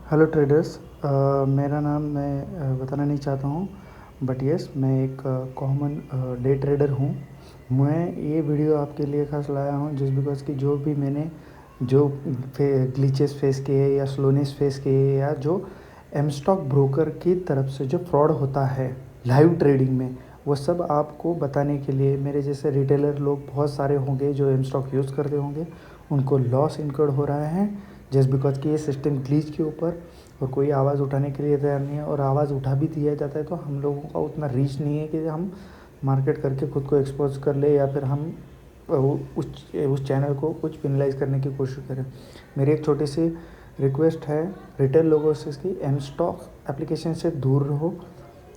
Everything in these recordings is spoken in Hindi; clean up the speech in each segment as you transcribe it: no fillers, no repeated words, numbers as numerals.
Hello traders. मेरा नाम मैं बताना नहीं चाहता हूँ, बट यस मैं एक कॉमन डे ट्रेडर हूँ। मैं ये वीडियो आपके लिए खास लाया हूँ जस्ट बिकॉज़ कि जो भी मैंने जो ग्लिचेस फेस किए या स्लोनेस फेस किए या जो एम स्टॉक ब्रोकर की तरफ से जो फ्रॉड होता है लाइव ट्रेडिंग में, वो सब आपको बताने के लिए मेरे जैसे रिटेलर लोग बहुत सारे होंगे जो एम स्टॉक यूज़ करते होंगे, उनको लॉस इनकर्ड हो रहा है जस्ट बिकॉज कि ये सिस्टम ग्लिच के ऊपर और कोई आवाज़ उठाने के लिए तैयार नहीं है। और आवाज़ उठा भी दिया जाता है तो हम लोगों का उतना रीच नहीं है कि हम मार्केट करके खुद को एक्सपोज कर ले या फिर हम उस चैनल को कुछ पिनलाइज करने की कोशिश करें। मेरी एक छोटी सी रिक्वेस्ट है रिटेल लोगों से कि एम स्टॉक एप्लीकेशन से दूर रहो।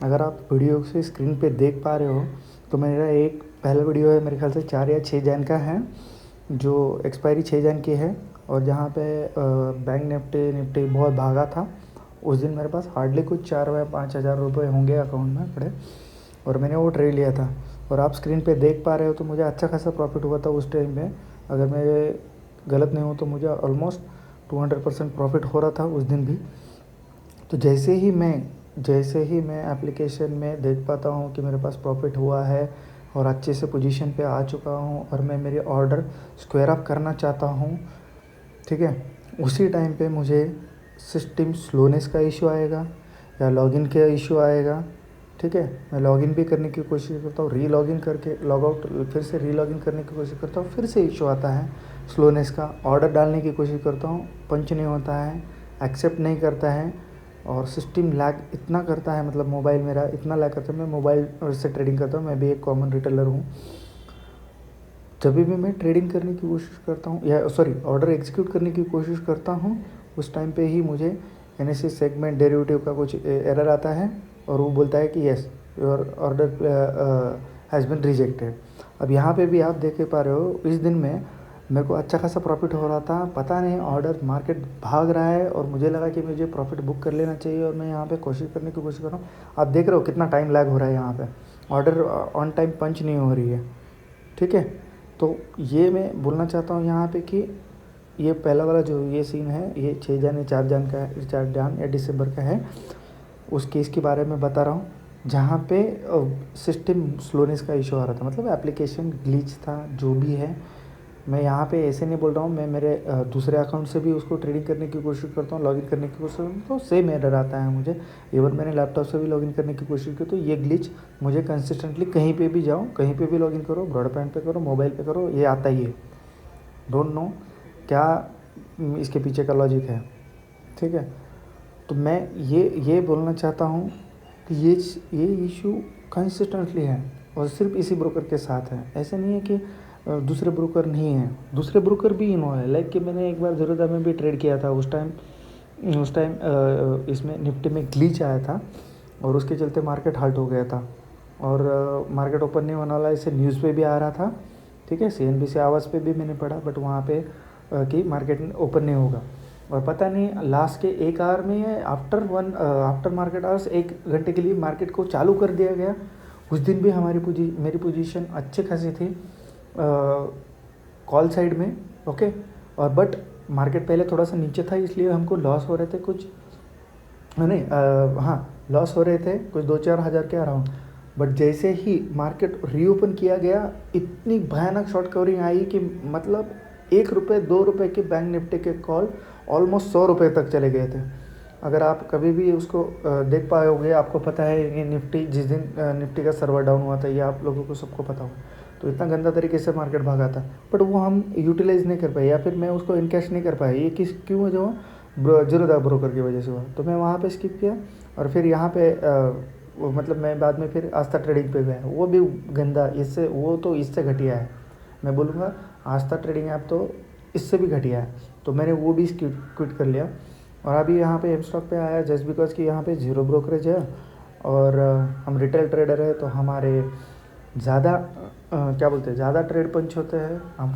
अगर आप वीडियो से स्क्रीन पे देख पा रहे हो तो मेरा एक पहला वीडियो है, मेरे ख्याल से 4 या 6 जैन का है, जो एक्सपायरी 6 जैन की है और जहाँ पे बैंक निफ्टी बहुत भागा था। उस दिन मेरे पास हार्डली कुछ 4 या 5 हज़ार रुपये होंगे अकाउंट में पड़े और मैंने वो ट्रेड लिया था। और आप स्क्रीन पे देख पा रहे हो तो मुझे अच्छा खासा प्रॉफिट हुआ था उस टाइम में। अगर मैं गलत नहीं हूँ तो मुझे ऑलमोस्ट 200% प्रॉफिट हो रहा था उस दिन भी। तो जैसे ही मैं एप्लीकेशन में देख पाता हूँ कि मेरे पास प्रॉफिट हुआ है और अच्छे से पोजीशन पे आ चुका हूँ और मैं मेरे ऑर्डर स्क्वायर अप करना चाहता हूँ, ठीक है, उसी टाइम पे मुझे सिस्टम स्लोनेस का इशू आएगा या लॉगिन का इशू आएगा। ठीक है, मैं लॉगिन भी करने की कोशिश करता हूँ, री लॉगिन करके लॉग आउट फिर से री लॉगिन करने की कोशिश करता हूँ, फिर से इशू आता है स्लोनेस का। ऑर्डर डालने की कोशिश करता हूँ, पंच नहीं होता है, एक्सेप्ट नहीं करता है और सिस्टम लैग इतना करता है, मतलब मोबाइल मेरा इतना लैग करता है। मैं मोबाइल से ट्रेडिंग करता हूँ, मैं भी एक कॉमन रिटेलर हूँ। जब भी मैं ट्रेडिंग करने की कोशिश करता हूँ या ऑर्डर एग्जीक्यूट करने की कोशिश करता हूँ, उस टाइम पे ही मुझे एनएससी सेगमेंट डेरिवेटिव का कुछ एरर आता है और वो बोलता है कि yes your order has been rejected. अब यहाँ पे भी आप देख पा रहे हो, इस दिन में मेरे को अच्छा खासा प्रॉफिट हो रहा था, पता नहीं ऑर्डर मार्केट भाग रहा है और मुझे लगा कि मुझे प्रॉफिट बुक कर लेना चाहिए और मैं यहाँ पे कोशिश करने की कोशिश कर रहा हूँ। आप देख रहे हो कितना टाइम लैग हो रहा है, यहाँ पे ऑर्डर ऑन टाइम पंच नहीं हो रही है। ठीक है, तो ये मैं बोलना चाहता हूँ यहाँ पे कि ये पहला वाला जो ये सीन है, ये 6 जन या 4 जन का है, 4 जन या दिसंबर का है, उस केस के बारे में बता रहा हूँ जहाँ पे सिस्टम स्लोनेस का इशू आ रहा था, मतलब एप्लीकेशन ग्लिच था जो भी है। मैं यहाँ पे ऐसे नहीं बोल रहा हूँ, मैं मेरे दूसरे अकाउंट से भी उसको ट्रेडिंग करने की कोशिश करता हूँ, लॉगिन करने की कोशिश करता हूँ, तो सेम एरर आता है मुझे। इवन मैंने लैपटॉप से भी लॉगिन करने की कोशिश की तो ये ग्लिच मुझे कंसिस्टेंटली कहीं पे भी जाओ, कहीं पे भी लॉगिन करो, ब्रॉडबैंड पे करो, मोबाइल पे करो, ये आता ही है। डोंट नो क्या इसके पीछे का लॉजिक है। ठीक है, तो मैं ये बोलना चाहता हूँ कि ये इशू कंसिस्टेंटली है और सिर्फ इसी ब्रोकर के साथ है। ऐसे नहीं है कि दूसरे ब्रोकर नहीं है, दूसरे ब्रोकर भी इन्वॉल्व है। लाइक कि मैंने एक बार ज़रूरत में भी ट्रेड किया था, उस टाइम इसमें निफ्टी में ग्लिच आया था और उसके चलते मार्केट हर्ट हो गया था और मार्केट ओपन नहीं होने वाला, इसे न्यूज़ पे भी आ रहा था। ठीक है, CNBC आवाज़ पे भी मैंने पढ़ा, बट वहाँ पे कि मार्केट ओपन नहीं होगा और पता नहीं लास्ट के 1 आवर में आफ्टर मार्केट आवर्स 1 घंटे के लिए मार्केट को चालू कर दिया गया। उस दिन भी मेरी पोजीशन अच्छी खासी थी कॉल साइड में। ओके, और बट मार्केट पहले थोड़ा सा नीचे था इसलिए हमको लॉस हो रहे थे कुछ, नहीं हाँ लॉस हो रहे थे कुछ 2-4 हज़ार के अराउंड। बट जैसे ही मार्केट रीओपन किया गया, इतनी भयानक शॉर्ट कवरिंग आई कि मतलब 1 रुपये 2 रुपये के बैंक निफ्टी के कॉल ऑलमोस्ट 100 रुपये तक चले गए थे। अगर आप कभी भी उसको देख पाए होंगे, आपको पता है ये निफ्टी जिस दिन निफ्टी का सर्वर डाउन हुआ था, ये आप लोगों को सबको पता होगा, तो इतना गंदा तरीके से मार्केट भागा था। बट वो हम यूटिलाइज़ नहीं कर पाए या फिर मैं उसको इनकैश नहीं कर पाया। ये क्यों जो जीरोधा ब्रोकर की वजह से हुआ, तो मैं वहाँ पे स्किप किया और फिर यहाँ पे मतलब मैं बाद में फिर आस्था ट्रेडिंग पे गया, वो भी गंदा, इससे घटिया है। मैं बोलूँगा आस्था ट्रेडिंग ऐप तो इससे भी घटिया है, तो मैंने वो भी क्विट कर लिया और अभी यहाँ पे एम स्टॉक पे आया जस्ट बिकॉज कि यहाँ पे ज़ीरो ब्रोकरेज है और हम रिटेल ट्रेडर है, तो हमारे ज़्यादा क्या बोलते हैं, ज़्यादा ट्रेड पंच होते हैं। हम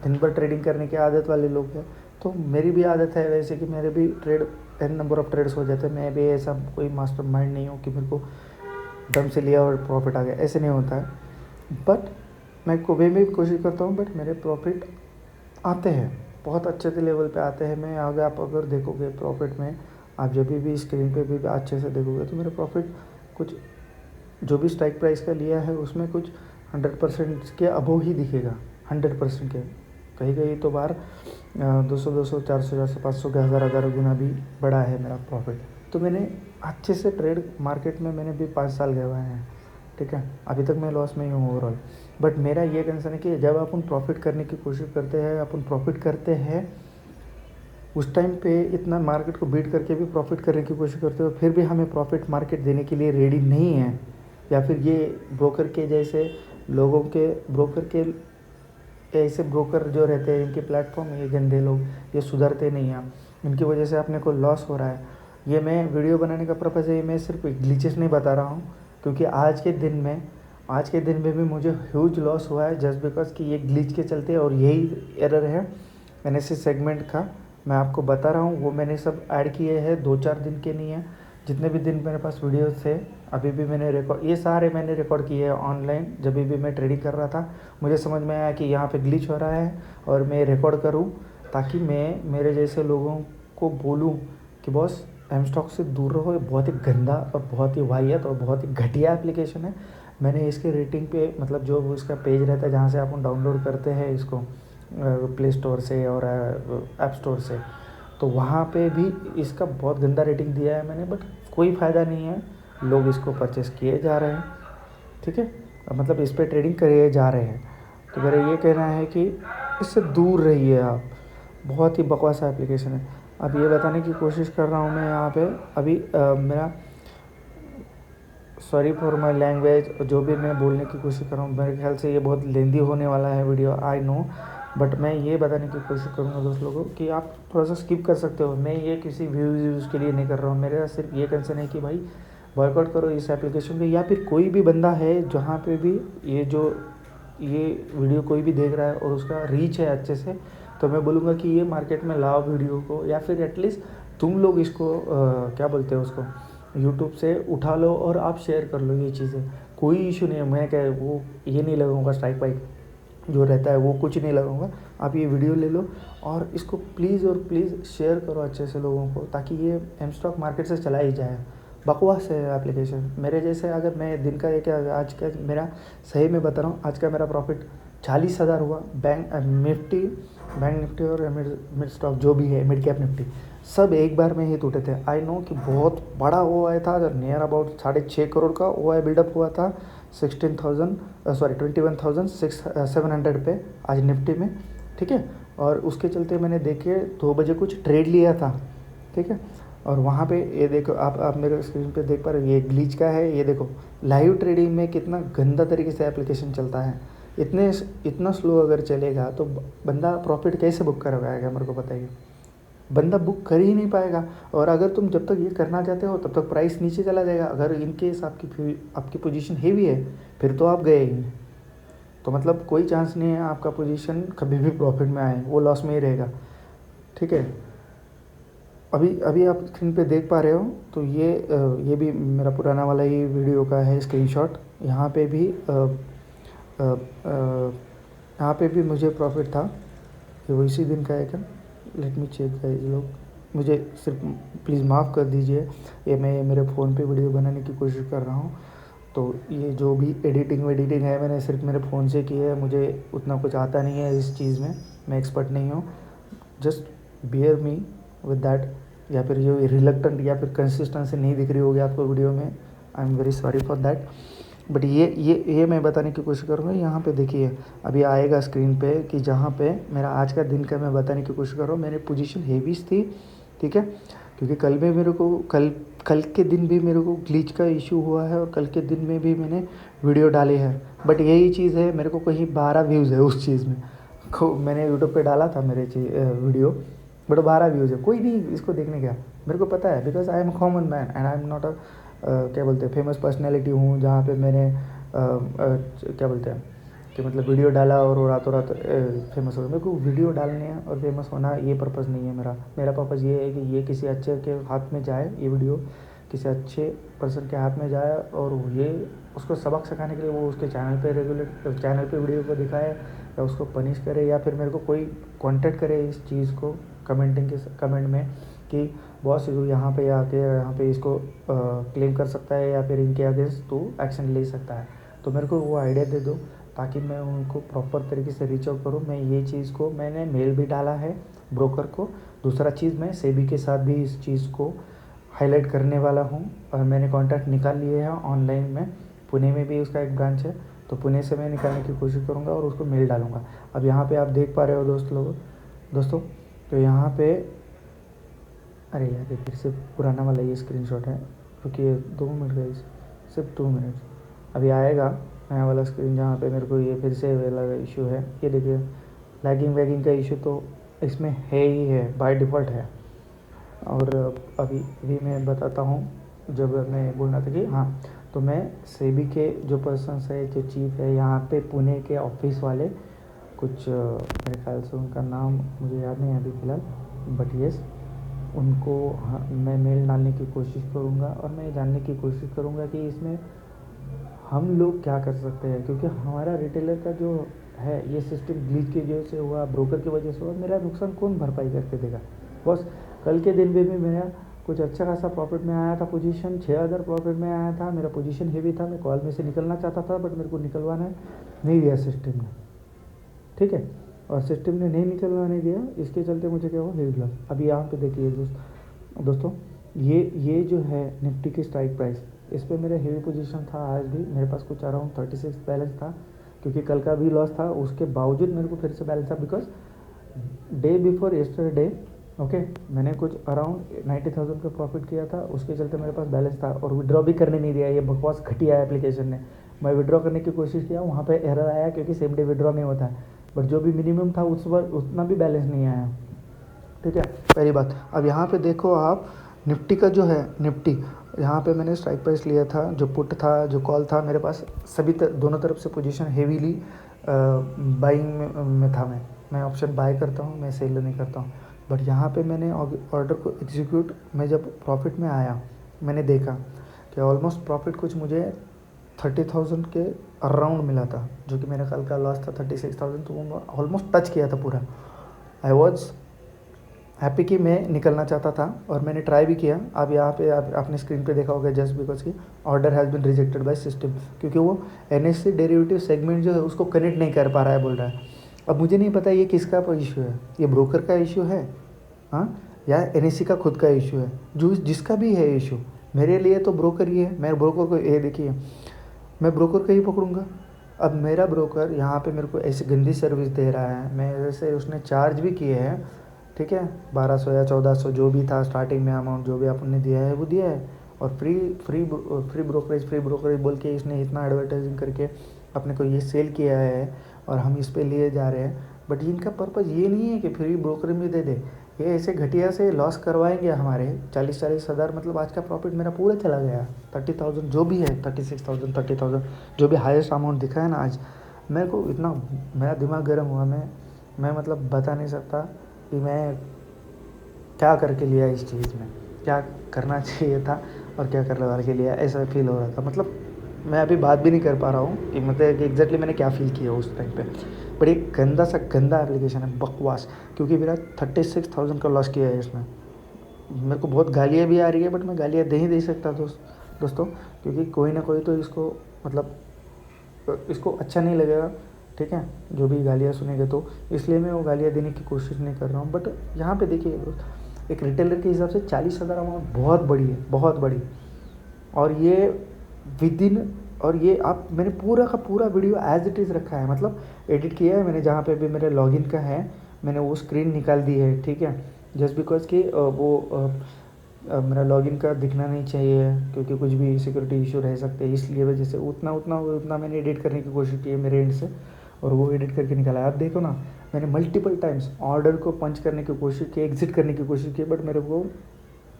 दिन भर ट्रेडिंग करने की आदत वाले लोग हैं, तो मेरी भी आदत है वैसे कि मेरे भी trade n number of trades हो जाते हैं। मैं भी ऐसा कोई मास्टर माइंड नहीं हूँ कि मेरे को दम से लिया और प्रॉफिट आ गया, ऐसे नहीं होता है। बट मैं कभी भी कोशिश करता हूँ, बट मेरे प्रॉफिट आते हैं, बहुत अच्छे से लेवल पे आते हैं। मैं आगे आप अगर देखोगे प्रॉफिट में आप जब भी स्क्रीन पे भी अच्छे से देखोगे तो मेरा प्रॉफिट कुछ जो भी स्ट्राइक प्राइस का लिया है उसमें कुछ 100% के अबोव ही दिखेगा, 100% के। कहीं कहीं तो बार 200 200 400 400 500 के हज़ार गुना भी बढ़ा है मेरा प्रॉफिट। तो मैंने अच्छे से ट्रेड मार्केट में मैंने भी 5 साल गए हुए हैं, ठीक है। अभी तक मैं लॉस में ही हूँ ओवरऑल। बट मेरा ये कंसर्न है कि जब अपन प्रॉफिट करने की कोशिश करते हैं, अपन प्रॉफिट करते हैं, उस टाइम पे इतना मार्केट को बीट करके भी प्रॉफिट करने की कोशिश करते हो, फिर भी हमें प्रॉफिट मार्केट देने के लिए रेडी नहीं है, या फिर ये ब्रोकर के जैसे लोगों के ऐसे ब्रोकर जो रहते हैं इनके प्लेटफॉर्म, ये गंदे लोग, ये सुधरते नहीं हैं, इनकी वजह से अपने को लॉस हो रहा है। ये मैं वीडियो बनाने का पर्पज़ है, मैं सिर्फ ग्लिचेस नहीं बता रहा हूँ, क्योंकि आज के दिन में भी मुझे ह्यूज लॉस हुआ है जस्ट बिकॉज कि ये ग्लिच के चलते, और यही एरर है एनालिसिस सेगमेंट का। मैं आपको बता रहा हूँ, वो मैंने सब ऐड किए हैं, 2-4 दिन के नहीं है, जितने भी दिन मेरे पास वीडियोस थे अभी भी मैंने ये सारे मैंने रिकॉर्ड किए हैं ऑनलाइन। जब भी मैं ट्रेडिंग कर रहा था मुझे समझ में आया कि यहाँ पे ग्लिच हो रहा है और मैं रिकॉर्ड करूँ, ताकि मैं मेरे जैसे लोगों को बोलूँ कि बॉस एम स्टॉक से दूर रहो, ये बहुत ही गंदा और बहुत ही वाहियात और बहुत ही घटिया एप्लीकेशन है। मैंने इसके रेटिंग पे, मतलब जो उसका पेज रहता है जहाँ से आप डाउनलोड करते हैं इसको प्ले स्टोर से और ऐप स्टोर से, तो वहाँ पे भी इसका बहुत गंदा रेटिंग दिया है मैंने, बट कोई फ़ायदा नहीं है, लोग इसको परचेस किए जा रहे हैं, ठीक है, मतलब इस पर ट्रेडिंग करे जा रहे हैं। तो मेरा ये कहना है कि इससे दूर रहिए आप, बहुत ही बकवास एप्लीकेशन है। अब ये बताने की कोशिश कर रहा हूँ मैं यहाँ पे अभी मेरा, सॉरी फॉर माई लैंग्वेज, जो भी मैं बोलने की कोशिश कर रहा हूँ, मेरे ख्याल से ये बहुत लेंदी होने वाला है वीडियो, आई नो, बट मैं ये बताने की कोशिश करूँगा दोस्त लोगों कि आप थोड़ा सा स्किप कर सकते हो। मैं ये किसी व्यूज़ के लिए नहीं कर रहा हूँ, मेरा सिर्फ ये कंसर्न है कि भाई बॉयकॉट करो इस एप्लीकेशन पे, या फिर कोई भी बंदा है जहाँ पे भी ये वीडियो कोई भी देख रहा है और उसका रीच है अच्छे से, तो मैं बोलूँगा कि ये मार्केट में लाओ वीडियो को, या फिर एटलीस्ट तुम लोग इसको क्या बोलते हैं उसको, यूट्यूब से उठा लो और आप शेयर कर लो ये चीज़ें, कोई इशू नहीं है। मैं क्या वो ये नहीं लगाऊंगा स्ट्राइक वाइक जो रहता है, वो कुछ नहीं लगाऊंगा। आप ये वीडियो ले लो और इसको प्लीज़ और प्लीज़ शेयर करो अच्छे से लोगों को, ताकि ये एम स्टॉक मार्केट से चला ही जाए। बकवास है एप्लीकेशन। मेरे जैसे अगर मैं दिन का एक, आज का मेरा सही में बता रहा हूँ, आज का मेरा प्रॉफिट 40,000 हुआ। बैंक निफ्टी और मिड स्टॉक जो भी है, मिड कैप निफ्टी, सब एक बार में ही टूटे थे। आई नो कि बहुत बड़ा ओ आई था, नियर अबाउट 6.5 करोड़ का ओ आई बिल्डअप हुआ था 21,700 पे आज निफ्टी में, ठीक है। और उसके चलते मैंने देखे 2 बजे कुछ ट्रेड लिया था, ठीक है। और वहाँ पे ये देखो, आप मेरे स्क्रीन पे देख पा रहे हो, ये ग्लिच का है, ये देखो लाइव ट्रेडिंग में कितना गंदा तरीके से एप्लीकेशन चलता है। इतना स्लो अगर चलेगा तो बंदा प्रॉफिट कैसे बुक करवाएगा, मेरे को बताइए। बंदा बुक कर ही नहीं पाएगा। और अगर तुम जब तक ये करना चाहते हो तब तक प्राइस नीचे चला जाएगा। अगर इनकेस आपकी पोजीशन हेवी है, फिर तो आप गए ही, तो मतलब कोई चांस नहीं है आपका पोजीशन कभी भी प्रॉफिट में आए, वो लॉस में ही रहेगा, ठीक है। अभी आप स्क्रीन पे देख पा रहे हो, तो ये भी मेरा पुराना वाला ही वीडियो का है स्क्रीनशॉट। यहाँ पे भी मुझे प्रॉफिट था, ये वो इसी दिन का है क्या, लेट मी चेक गाइस लोग, मुझे सिर्फ प्लीज़ माफ़ कर दीजिए, ये मैं मेरे फ़ोन पे वीडियो बनाने की कोशिश कर रहा हूँ, तो ये जो भी एडिटिंग है मैंने सिर्फ मेरे फ़ोन से की है, मुझे उतना कुछ आता नहीं है इस चीज़ में, मैं एक्सपर्ट नहीं हूँ, just bear me with that. या फिर जो रिलक्टेंट या फिर कंसिस्टेंसी नहीं दिख रही होगी आपको वीडियो में, I am very sorry for that. But ये मैं बताने की कोशिश करूँगा। यहाँ पे देखिए अभी आएगा स्क्रीन पे कि जहाँ पे मेरा आज का दिन का मैं बताने की कोशिश कर रहा हूँ। मेरी पोजीशन हेवीज थी, ठीक है, क्योंकि कल में मेरे को कल के दिन भी मेरे को ग्लिच का इशू हुआ है, और कल के दिन में भी मैंने वीडियो डाले हैं। बट यही चीज़ है, मेरे को कहीं 12 व्यूज़ है उस चीज़ में, मैंने यूट्यूब पे डाला था मेरे वीडियो, बट 12 व्यूज़ है। कोई नहीं इसको देखने गया, मेरे को पता है, because I am common man and I am not क्या बोलते हैं फेमस पर्सनैलिटी हूँ, जहाँ पे मैंने क्या बोलते हैं कि मतलब वीडियो डाला और रातों रात फेमस हो गया। मेरे को वीडियो डालने हैं और फेमस होना ये पर्पज़ नहीं है मेरा पर्पज़ ये है कि ये किसी अच्छे के हाथ में जाए, ये वीडियो किसी अच्छे पर्सन के हाथ में जाए, और ये उसको सबक सिखाने के लिए वो उसके चैनल पे वीडियो को दिखाए, या उसको पनिश करे, या फिर मेरे को कोई कॉन्टेक्ट करे इस चीज़ को कमेंट में कि बॉस यहाँ पे आके यहाँ पे इसको क्लेम कर सकता है या फिर इनके अगेंस्ट तो एक्शन ले सकता है। तो मेरे को वो आइडिया दे दो ताकि मैं उनको प्रॉपर तरीके से रीच आउट करूँ। मैं ये चीज़ को मैंने मेल भी डाला है ब्रोकर को। दूसरा चीज़ मैं सेबी के साथ भी इस चीज़ को हाईलाइट करने वाला हूँ और मैंने कॉन्टैक्ट निकाल लिए हैं ऑनलाइन में। पुणे में भी उसका एक ब्रांच है, तो पुणे से मैं निकालने की कोशिश करूँगा और उसको मेल डालूँगा। अब यहाँ पे आप देख पा रहे हो दोस्तों, तो यहाँ पे अरे यार ये फिर से पुराना वाला ये स्क्रीनशॉट है। रुकिए 2 मिनट गाइस, सिर्फ 2 मिनट। अभी आएगा नया वाला स्क्रीन जहाँ पे मेरे को ये फिर से वाला इशू है। ये देखिए लैगिंग वैगिंग का इशू तो इसमें है ही है, बाय डिफ़ॉल्ट है। और अभी मैं बताता हूँ, जब मैं बोलना था कि हाँ, तो मैं सेबी के जो पर्सन्स है, जो चीफ है यहाँ पे पुणे के ऑफिस वाले कुछ मेरे ख्याल से उनका नाम मुझे याद नहीं है अभी फ़िलहाल, बट येस उनको हाँ मैं मेल डालने की कोशिश करूँगा और मैं जानने की कोशिश करूँगा कि इसमें हम लोग क्या कर सकते हैं। क्योंकि हमारा रिटेलर का जो है ये सिस्टम ग्लिच की वजह से हुआ, ब्रोकर की वजह से हुआ, मेरा नुकसान कौन भरपाई करके देगा बॉस। कल के दिन में भी मेरा कुछ अच्छा खासा प्रॉफिट में आया था, पोजीशन 6000 प्रॉफिट में आया था, मेरा पोजीशन हेवी था, मैं कॉल में से निकलना चाहता था बट मेरे को निकलवाना नहीं दिया सिस्टम ने, ठीक है। और सिस्टम ने नहीं निकलवाने दिया, इसके चलते मुझे क्या हुआ, हेवी लॉस। अभी यहाँ पे देखिए दोस्तों ये जो है निफ्टी की स्ट्राइक प्राइस, इस पर मेरा हेवी पोजीशन था। आज भी मेरे पास कुछ अराउंड 36 बैलेंस था, क्योंकि कल का भी लॉस था, उसके बावजूद मेरे को फिर से बैलेंस था because day before yesterday okay मैंने कुछ अराउंड 90,000 का प्रॉफिट किया था, उसके चलते मेरे पास बैलेंस था। और विड्रॉ भी करने नहीं दिया, ये बकवास घटिया एप्लीकेशन ने। मैं विड्रॉ करने की कोशिश किया, वहाँ पे एरर आया क्योंकि सेम डे विड्रॉ नहीं होता है, बट जो भी मिनिमम था उस बार उतना भी बैलेंस नहीं आया, ठीक है, पहली बात। अब यहाँ पे देखो आप निफ्टी का जो है निफ्टी, यहाँ पे मैंने स्ट्राइक प्राइस लिया था, जो पुट था, जो कॉल था, मेरे पास सभी दोनों तरफ से पोजीशन हेवीली बाइंग में था। मैं ऑप्शन बाय करता हूँ, मैं सेल नहीं करता हूँ। बट यहाँ पे मैंने ऑर्डर को एग्जीक्यूट, मैं जब प्रॉफिट में आया मैंने देखा कि ऑलमोस्ट प्रॉफिट कुछ मुझे 30,000 के अराउंड मिला था, जो कि मेरा कल का लॉस था 36,000, तो वो ऑलमोस्ट टच किया था पूरा। आई वॉज हैप्पी कि मैं निकलना चाहता था और मैंने ट्राई भी किया। अब यहाँ पे आपने स्क्रीन पे देखा होगा, जस्ट बिकॉज की order has been rejected by system, क्योंकि वो एनएससी डेरिवेटिव सेगमेंट जो है उसको कनेक्ट नहीं कर पा रहा है, बोल रहा है। अब मुझे नहीं पता ये किसका इशू है, ये ब्रोकर का इशू है हाँ, या एनएससी का खुद का इशू है, जो जिसका भी है इशू। मेरे लिए तो ब्रोकर ही है, मैं ब्रोकर को ये देखिए मैं ब्रोकर को ही पकड़ूंगा। अब मेरा ब्रोकर यहाँ पे मेरे को ऐसी गंदी सर्विस दे रहा है, मेरे से उसने चार्ज भी किए हैं, ठीक है, 1200 या 1400 जो भी था स्टार्टिंग में अमाउंट, जो भी आपने दिया है वो दिया है। और फ्री ब्रोकरेज बोल के इसने इतना एडवर्टाइजिंग करके अपने को ये सेल किया है और हम इस पे लिए जा रहे हैं। बट इनका पर्पज़ ये नहीं है कि फ्री ब्रोकर में दे दे, ये ऐसे घटिया से लॉस करवाएंगे हमारे 40 हज़ार। मतलब आज का प्रॉफिट मेरा पूरा चला गया, 30,000 जो भी है, 36,000 30,000 जो भी हाईएस्ट अमाउंट दिखा है ना आज, मेरे को इतना मेरा दिमाग गर्म हुआ। मैं मतलब बता नहीं सकता कि मैं क्या करके लिया इस चीज़ में, क्या करना चाहिए था और क्या करने के लिए ऐसा फील हो रहा था। मतलब मैं अभी बात भी नहीं कर पा रहा हूँ कि मतलब एग्जैक्टली मैंने क्या फ़ील किया उस टाइम पे। बट एक गंदा सा गंदा एप्लीकेशन है, बकवास, क्योंकि मेरा 36,000 का लॉस किया है इसमें। मेरे को बहुत गालियाँ भी आ रही है, बट मैं गालियाँ दे ही दे सकता दोस्तों, क्योंकि कोई ना कोई तो इसको मतलब इसको अच्छा नहीं लगेगा, ठीक है, जो भी गालियाँ सुनेंगे, तो इसलिए मैं वो गालियाँ देने की कोशिश नहीं कर रहा हूँ। बट यहाँ पे देखिए दोस्त, एक रिटेलर के हिसाब से 40,000 अमाउंट बहुत बड़ी है, बहुत बड़ी। और ये विदिन, और ये आप मैंने पूरा का पूरा वीडियो एज इट इज़ रखा है, मतलब एडिट किया है मैंने, जहाँ पे भी मेरे लॉगिन का है मैंने वो स्क्रीन निकाल दी है, ठीक है, जस्ट बिकॉज कि वो मेरा लॉगिन का दिखना नहीं चाहिए, क्योंकि कुछ भी सिक्योरिटी इशू रह सकते हैं, इसलिए वजह से उतना मैंने एडिट करने की कोशिश की है मेरे एंड से, और वो एडिट करके निकाला है। आप देखो ना, मैंने मल्टीपल टाइम्स ऑर्डर को पंच करने की कोशिश की, एग्जिट करने की कोशिश की, बट मेरे को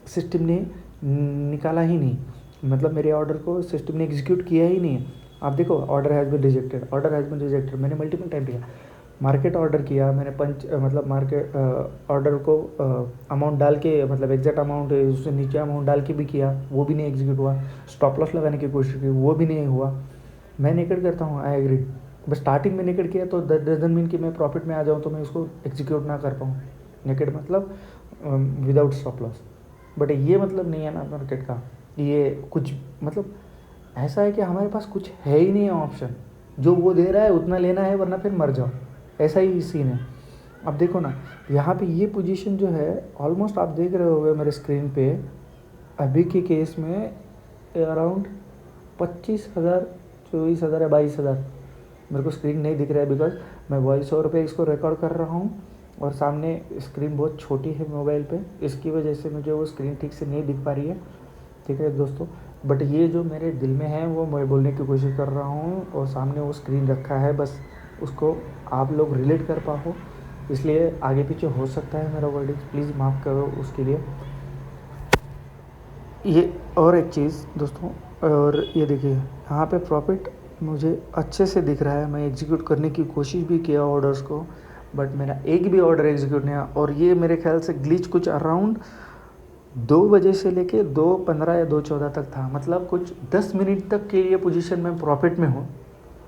सिस्टम ने निकाला ही नहीं, मतलब मेरे ऑर्डर को सिस्टम ने एग्जीक्यूट किया ही नहीं। आप देखो, ऑर्डर हैज़ बिन रिजेक्टेड, मैंने मल्टीपल टाइम किया, मार्केट ऑर्डर किया मैंने, मतलब मार्केट ऑर्डर को अमाउंट डाल के, मतलब एग्जैक्ट अमाउंट उससे नीचे अमाउंट डाल के भी किया, वो भी नहीं एग्जीक्यूट हुआ। स्टॉप लॉस लगाने की कोशिश की, वो भी नहीं हुआ। मैं नेकेड करता हूँ, आई एग्री, बस स्टार्टिंग में नेकेड किया तो डजंट मीन कि मैं प्रॉफिट में आ जाऊँ तो मैं उसको एग्जीक्यूट ना कर पाऊँ। नेकेड मतलब विदाउट स्टॉप लॉस। बट ये मतलब नहीं है ना मार्केट का, ये कुछ मतलब ऐसा है कि हमारे पास कुछ है ही नहीं है ऑप्शन, जो वो दे रहा है उतना लेना है वरना फिर मर जाओ, ऐसा ही सीन है। अब देखो ना, यहाँ पे ये पोजीशन जो है ऑलमोस्ट आप देख रहे होगे मेरे स्क्रीन पे, अभी के केस में अराउंड 25,000, 24,000 या 22,000। मेरे को स्क्रीन नहीं दिख रहा है बिकॉज मैं वॉइस ओवर पे इसको रिकॉर्ड कर रहा हूँ और सामने स्क्रीन बहुत छोटी है मोबाइल पे, इसकी वजह से मुझे वो स्क्रीन ठीक से नहीं दिख पा रही है, ठीक है दोस्तों। बट ये जो मेरे दिल में है वो मैं बोलने की कोशिश कर रहा हूँ और सामने वो स्क्रीन रखा है, बस उसको आप लोग रिलेट कर पाओ, इसलिए आगे पीछे हो सकता है मेरा वर्डिंग, प्लीज़ माफ़ करो उसके लिए। ये और एक चीज़ दोस्तों, और ये देखिए यहाँ पे प्रॉफिट मुझे अच्छे से दिख रहा है, मैं एग्जीक्यूट करने की कोशिश भी किया ऑर्डर्स को, बट मेरा एक भी ऑर्डर एग्जीक्यूट नहीं हुआ। और ये मेरे ख्याल से ग्लिच कुछ अराउंड 2 बजे से लेके 2:15 या 2:14 तक था, मतलब कुछ 10 मिनट तक के लिए पोजीशन में प्रॉफिट में हूँ।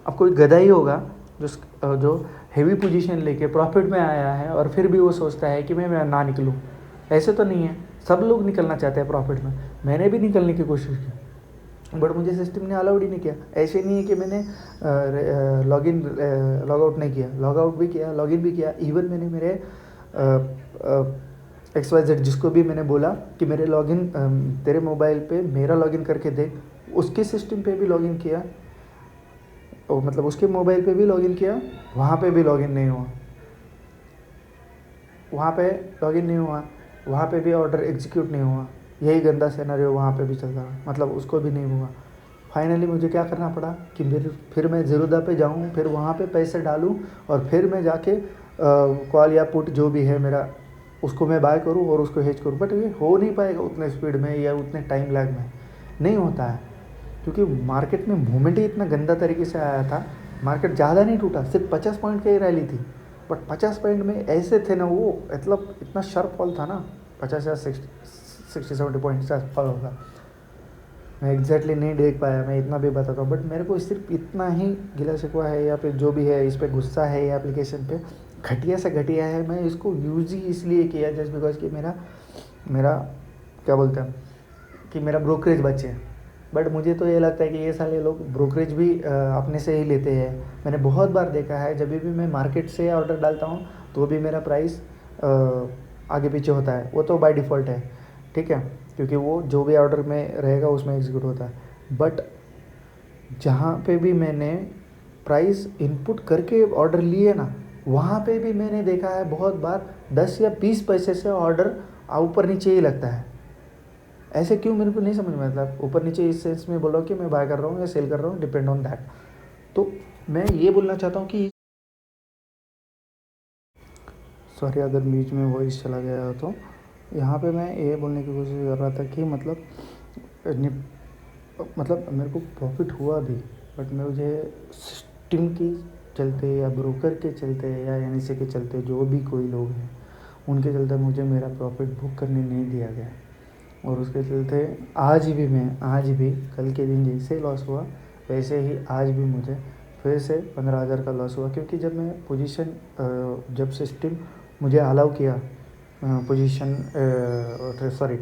अब कोई गधा ही होगा जो हेवी पोजीशन लेके प्रॉफिट में आया है और फिर भी वो सोचता है कि मैं ना निकलूँ। ऐसे तो नहीं है, सब लोग निकलना चाहते हैं प्रॉफिट में, मैंने भी निकलने की कोशिश की, बट मुझे सिस्टम ने अलाउड ही नहीं किया। ऐसे नहीं है कि मैंने लॉग आउट नहीं किया, लॉग आउट भी किया, लॉग इन भी किया। इवन मैंने मेरे XYZ जिसको भी मैंने बोला कि मेरे लॉगिन तेरे मोबाइल पे मेरा लॉगिन करके देख, उसके सिस्टम पे भी लॉगिन किया, और मतलब उसके मोबाइल पे भी लॉगिन किया, वहाँ पे भी लॉगिन नहीं हुआ, वहाँ पे लॉगिन नहीं हुआ, वहाँ पे भी ऑर्डर एग्जीक्यूट नहीं हुआ। यही गंदा सिनेरियो वहाँ पे भी चल रहा, मतलब उसको भी नहीं हुआ। फाइनली मुझे क्या करना पड़ा कि फिर मैं ज़ीरोधा पे जाऊँ, फिर वहाँ पे पैसे डालूँ और फिर मैं जाके कॉल या पुट जो भी है मेरा, उसको मैं बाय करूँ और उसको हेज करूँ। बट ये हो नहीं पाएगा उतने स्पीड में या उतने टाइम लैग में, नहीं होता है, क्योंकि मार्केट में मूवमेंट ही इतना गंदा तरीके से आया था। मार्केट ज़्यादा नहीं टूटा, सिर्फ 50 पॉइंट की ही रैली थी, बट 50 पॉइंट में ऐसे थे ना वो, मतलब इतना शार्प फॉल था ना, 50 या 60-70 पॉइंट का फॉल होगा। मैं एग्जैक्टली नहीं देख पाया, मैं इतना भी बताता हूँ, बट मेरे को सिर्फ इतना ही गिला शिकवा है या फिर जो भी है इस पर गुस्सा है, ये एप्लीकेशन पे घटिया से घटिया है। मैं इसको यूज़ ही इसलिए किया जस्ट बिकॉज कि मेरा मेरा क्या बोलते हैं कि मेरा ब्रोकरेज बचे। बट मुझे तो ये लगता है कि ये सारे लोग ब्रोकरेज भी अपने से ही लेते हैं। मैंने बहुत बार देखा है, जब भी मैं मार्केट से ऑर्डर डालता हूँ तो भी मेरा प्राइस आगे पीछे होता है, वो तो बाय डिफ़ॉल्ट है, ठीक है, क्योंकि वो जो भी ऑर्डर में रहेगा उसमें एग्जीक्यूट होता है। बट जहाँ पे भी मैंने प्राइस इनपुट करके ऑर्डर लिए ना, वहाँ पे भी मैंने देखा है बहुत बार 10 या 20 पैसे से ऑर्डर ऊपर नीचे ही लगता है। ऐसे क्यों, मेरे को नहीं समझ में आता। ऊपर नीचे इस सेंस में बोल रहा हूँ कि मैं बाय कर रहा हूँ या सेल कर रहा हूँ, डिपेंड ऑन दैट। तो मैं ये बोलना चाहता हूँ कि सॉरी अगर बीच में वॉइस चला गया हो, तो यहाँ पे मैं ये बोलने की कोशिश कर रहा था कि मतलब मेरे को प्रॉफिट हुआ भी, बट मुझे सिस्टम के चलते या ब्रोकर के चलते या NSE के चलते, जो भी कोई लोग हैं उनके चलते मुझे मेरा प्रॉफिट बुक करने नहीं दिया गया। और उसके चलते आज भी कल के दिन जैसे लॉस हुआ वैसे ही आज भी मुझे फिर से 15,000 का लॉस हुआ, क्योंकि जब मैं पोजीशन जब सिस्टम मुझे अलाउ किया पोजीशन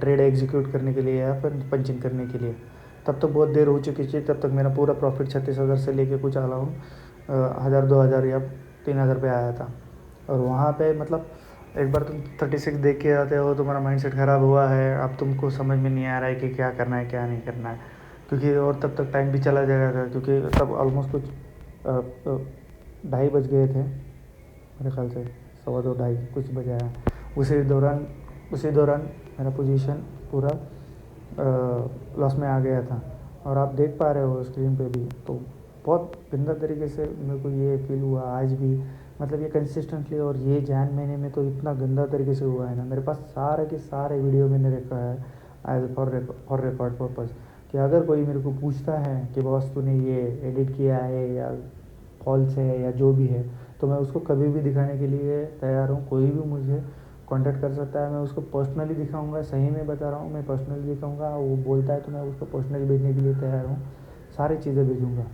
ट्रेड एग्जीक्यूट करने के लिए या फिर पंचिंग करने के लिए, तब तो बहुत देर हो चुकी थी। तब तक मेरा पूरा प्रॉफिट 36,000 से लेके कुछ अराउंड 1,000, 2,000 या 3,000 पे आया था। और वहाँ पे मतलब एक बार तुम 36 देख के आते हो, तुम्हारा माइंडसेट ख़राब हुआ है, अब तुमको समझ में नहीं आ रहा है कि क्या करना है क्या नहीं करना है, क्योंकि और तब तक टाइम भी चला जाएगा, क्योंकि तब ऑलमोस्ट कुछ 2:30 बज गए थे मेरे ख्याल से, 2:15, 2:30 कुछ बज आया। उसी दौरान मेरा पोजीशन पूरा लॉस में आ गया था। और आप देख पा रहे हो स्क्रीन पे भी, तो बहुत गंदा तरीके से मेरे को ये फील हुआ आज भी, मतलब ये कंसिस्टेंटली। और ये जैन महीने में तो इतना गंदा तरीके से हुआ है ना, मेरे पास सारे के सारे वीडियो मैंने रखा है एज फॉर रिकॉर्ड पर्पज़, कि अगर कोई मेरे को पूछता है कि बॉस तूने ये एडिट किया है या फॉल्स है या जो भी है, तो मैं उसको कभी भी दिखाने के लिए तैयार हूँ। कोई भी मुझे कांटेक्ट कर सकता है, मैं उसको पर्सनली दिखाऊंगा, सही में बता रहा हूँ, मैं पर्सनली दिखाऊंगा। वो बोलता है तो मैं उसको पर्सनली भेजने के लिए तैयार हूँ, सारी चीज़ें भेजूँगा।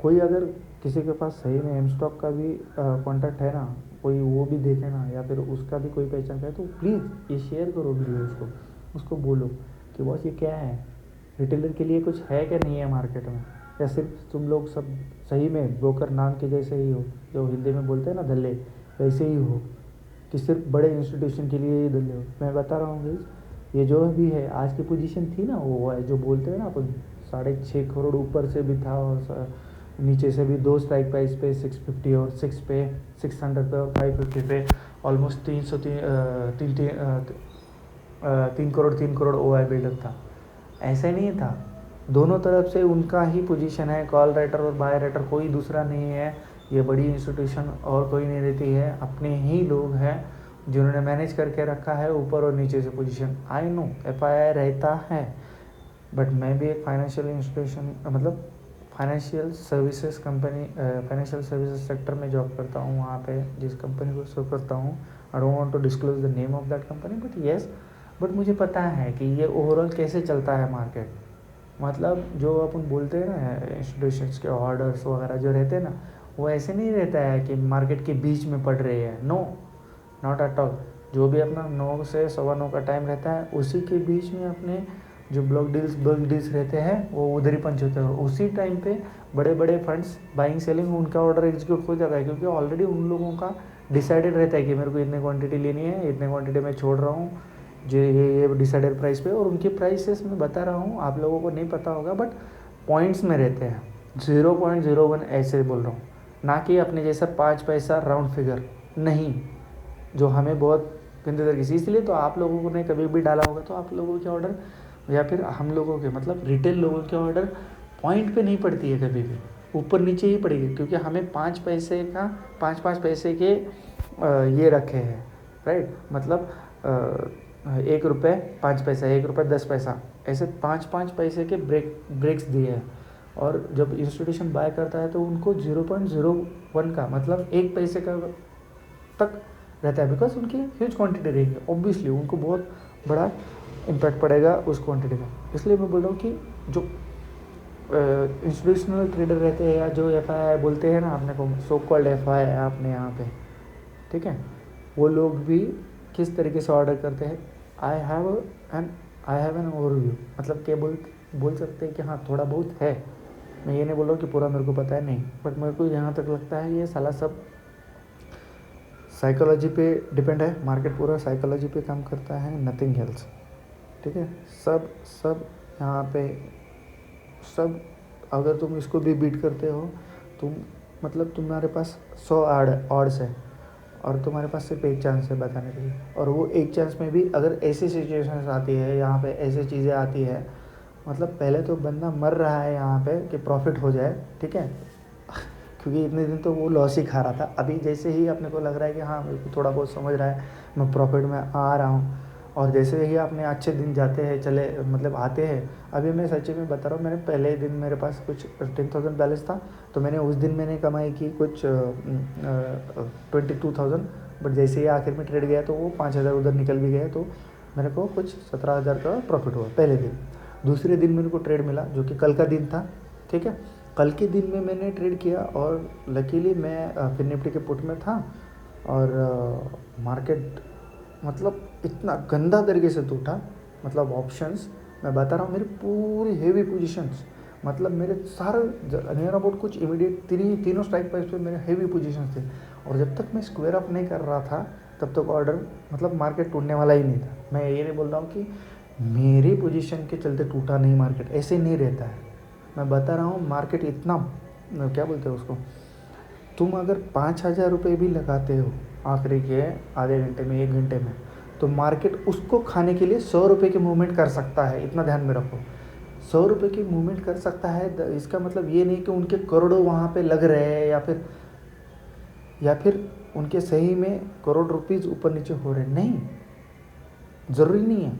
कोई अगर किसी के पास सही में एम स्टॉक का भी कॉन्टैक्ट है ना, कोई वो भी देखे ना, या फिर उसका भी कोई पहचान है, तो प्लीज़ ये शेयर करो वीडियो उसको बोलो कि बॉस ये क्या है, रिटेलर के लिए कुछ है क्या नहीं है मार्केट में, या सिर्फ तुम लोग सब सही में ब्रोकर नाम के जैसे ही हो, जो हिंदी में बोलते हैं ना धल्ले, वैसे ही हो कि सिर्फ बड़े इंस्टीट्यूशन के लिए ही धल्ले हो। मैं बता रहा हूँ भाई, ये जो भी है आज की पोजीशन थी ना, वो है जो बोलते हैं ना अपन 6.5 करोड़ ऊपर से भी था और नीचे से भी 2 स्ट्राइक प्राइस पे 650 और 6 पे 600 पे और 550 पे ऑलमोस्ट 3 करोड़ ओ आई बिल्डअप था। ऐसे नहीं था, दोनों तरफ से उनका ही पोजीशन है, कॉल राइटर और बाय राइटर कोई दूसरा नहीं है, ये बड़ी इंस्टीट्यूशन और कोई नहीं रहती है, अपने ही लोग हैं जिन्होंने मैनेज करके रखा है ऊपर और नीचे से पोजीशन। आई नो FII रहता है, बट मैं भी एक फाइनेंशियल इंस्टीट्यूशन मतलब financial services company financial services sector में जॉब करता हूँ। वहाँ पे जिस कंपनी को सर्व करता हूँ, I don't want to disclose the name of that company, but yes, but मुझे पता है कि ये ओवरऑल कैसे चलता है मार्केट। मतलब जो अपन बोलते हैं ना इंस्टीट्यूशंस के ऑर्डर्स वगैरह जो रहते हैं ना, वो ऐसे नहीं रहता है कि मार्केट के बीच में पड़ रहे हैं, नो, नॉट एट ऑल। जो भी अपना 9 से 9:15 का टाइम रहता है, उसी के बीच में अपने जो बल्क डील्स रहते हैं वो उधर ही पंच होते हैं, और उसी टाइम पे बड़े बड़े फंड्स बाइंग सेलिंग उनका ऑर्डर एग्जीक्यूट हो जाता है, क्योंकि ऑलरेडी उन लोगों का डिसाइडेड रहता है कि मेरे को इतने क्वांटिटी लेनी है, इतने क्वांटिटी में छोड़ रहा हूँ जो ये डिसाइडेड प्राइस पे। और उनके प्राइसेस मैं बता रहा हूँ, आप लोगों को नहीं पता होगा, बट पॉइंट्स में रहते हैं, 0.01 ऐसे बोल रहा हूँ, ना कि अपने जैसा 5 पैसा राउंड फिगर नहीं, जो हमें बहुत गंदे तरीके से। इसलिए तो आप लोगों ने कभी भी डाला होगा तो आप लोगों के ऑर्डर या फिर हम लोगों के मतलब रिटेल लोगों के ऑर्डर पॉइंट पे नहीं पड़ती है, कभी भी ऊपर नीचे ही पड़ेगी, क्योंकि हमें 5 पैसे का 5 पैसे के ये रखे हैं, राइट। मतलब 1 रुपये 5 पैसा, 1 रुपये 10 पैसा, ऐसे 5 पैसे के ब्रेक्स दिए हैं। और जब इंस्टीट्यूशन बाय करता है तो उनको 0.01 का मतलब 1 पैसे का तक रहता है, बिकॉज उनकी ह्यूज क्वांटिटी रहेगी, ऑब्वियसली उनको बहुत बड़ा इम्पैक्ट पड़ेगा उस क्वांटिटी का। इसलिए मैं बोल रहा हूँ कि जो इंस्टीट्यूशनल ट्रेडर रहते हैं या जो FII बोलते हैं ना, आपने को सो कॉल्ड FII आपने यहाँ पे, ठीक है, वो लोग भी किस तरीके से ऑर्डर करते हैं। आई हैव एन ओवरव्यू, मतलब क्या बोल सकते हैं कि हाँ थोड़ा बहुत है, मैं ये नहीं बोल रहा हूँ कि पूरा मेरे को पता है, नहीं, बट मेरे को यहाँ तक लगता है ये साला सब साइकोलॉजी पे डिपेंड है, मार्केट पूरा साइकोलॉजी पे काम करता है, नथिंग एल्स, ठीक है। सब यहाँ पे सब, अगर तुम इसको भी बीट करते हो, तुम मतलब तुम्हारे पास 100 ऑड्स है और तुम्हारे पास सिर्फ एक चांस है बताने के लिए, और वो एक चांस में भी अगर ऐसी सिचुएशंस आती है, यहाँ पे ऐसी चीज़ें आती है, मतलब पहले तो बंदा मर रहा है यहाँ पे कि प्रॉफिट हो जाए, ठीक है, क्योंकि इतने दिन तो वो लॉस ही खा रहा था। अभी जैसे ही अपने को लग रहा है कि हाँ मेरे को थोड़ा बहुत समझ रहा है, मैं प्रॉफिट में आ रहा हूँ, और जैसे ही अपने अच्छे दिन जाते हैं चले मतलब आते हैं। अभी मैं सच्ची में बता रहा हूँ, मैंने पहले दिन मेरे पास कुछ 10,000 बैलेंस था, तो मैंने उस दिन मैंने कमाई की कुछ 22,000, बट जैसे ही आखिर में ट्रेड गया तो वो 5,000 उधर निकल भी गया, तो मेरे को कुछ 17,000 का प्रॉफिट हुआ पहले दिन। दूसरे दिन मेरे को ट्रेड मिला जो कि कल का दिन था, ठीक है, कल के दिन में मैंने ट्रेड किया, और लकीली मैं फिर निफ्टी के पुट में था, और मार्केट मतलब इतना गंदा तरीके से टूटा, मतलब ऑप्शंस मैं बता रहा हूँ, मेरी पूरी हेवी पोजीशंस, मतलब मेरे सारे नियर अबाउट कुछ इमीडिएट तीनों स्ट्राइक प्राइस पे मेरे हेवी पोजीशंस थे, और जब तक मैं स्क्वायर अप नहीं कर रहा था तब तक ऑर्डर मतलब मार्केट टूटने वाला ही नहीं था। मैं ये नहीं बोल रहा हूँ कि मेरी पोजीशन के चलते टूटा नहीं मार्केट, ऐसे नहीं रहता है। मैं बता रहा हूँ मार्केट इतना क्या बोलते हैं उसको, तुम अगर 5,000 रुपये भी लगाते हो आखिरी के आधे घंटे में 1 घंटे में, तो मार्केट उसको खाने के लिए 100 रुपये की मूवमेंट कर सकता है, इतना ध्यान में रखो। 100 रुपये की मूवमेंट कर सकता है, इसका मतलब ये नहीं कि उनके करोड़ों वहाँ पे लग रहे हैं, या फिर उनके सही में करोड़ रुपीज़ ऊपर नीचे हो रहे, नहीं, ज़रूरी नहीं है,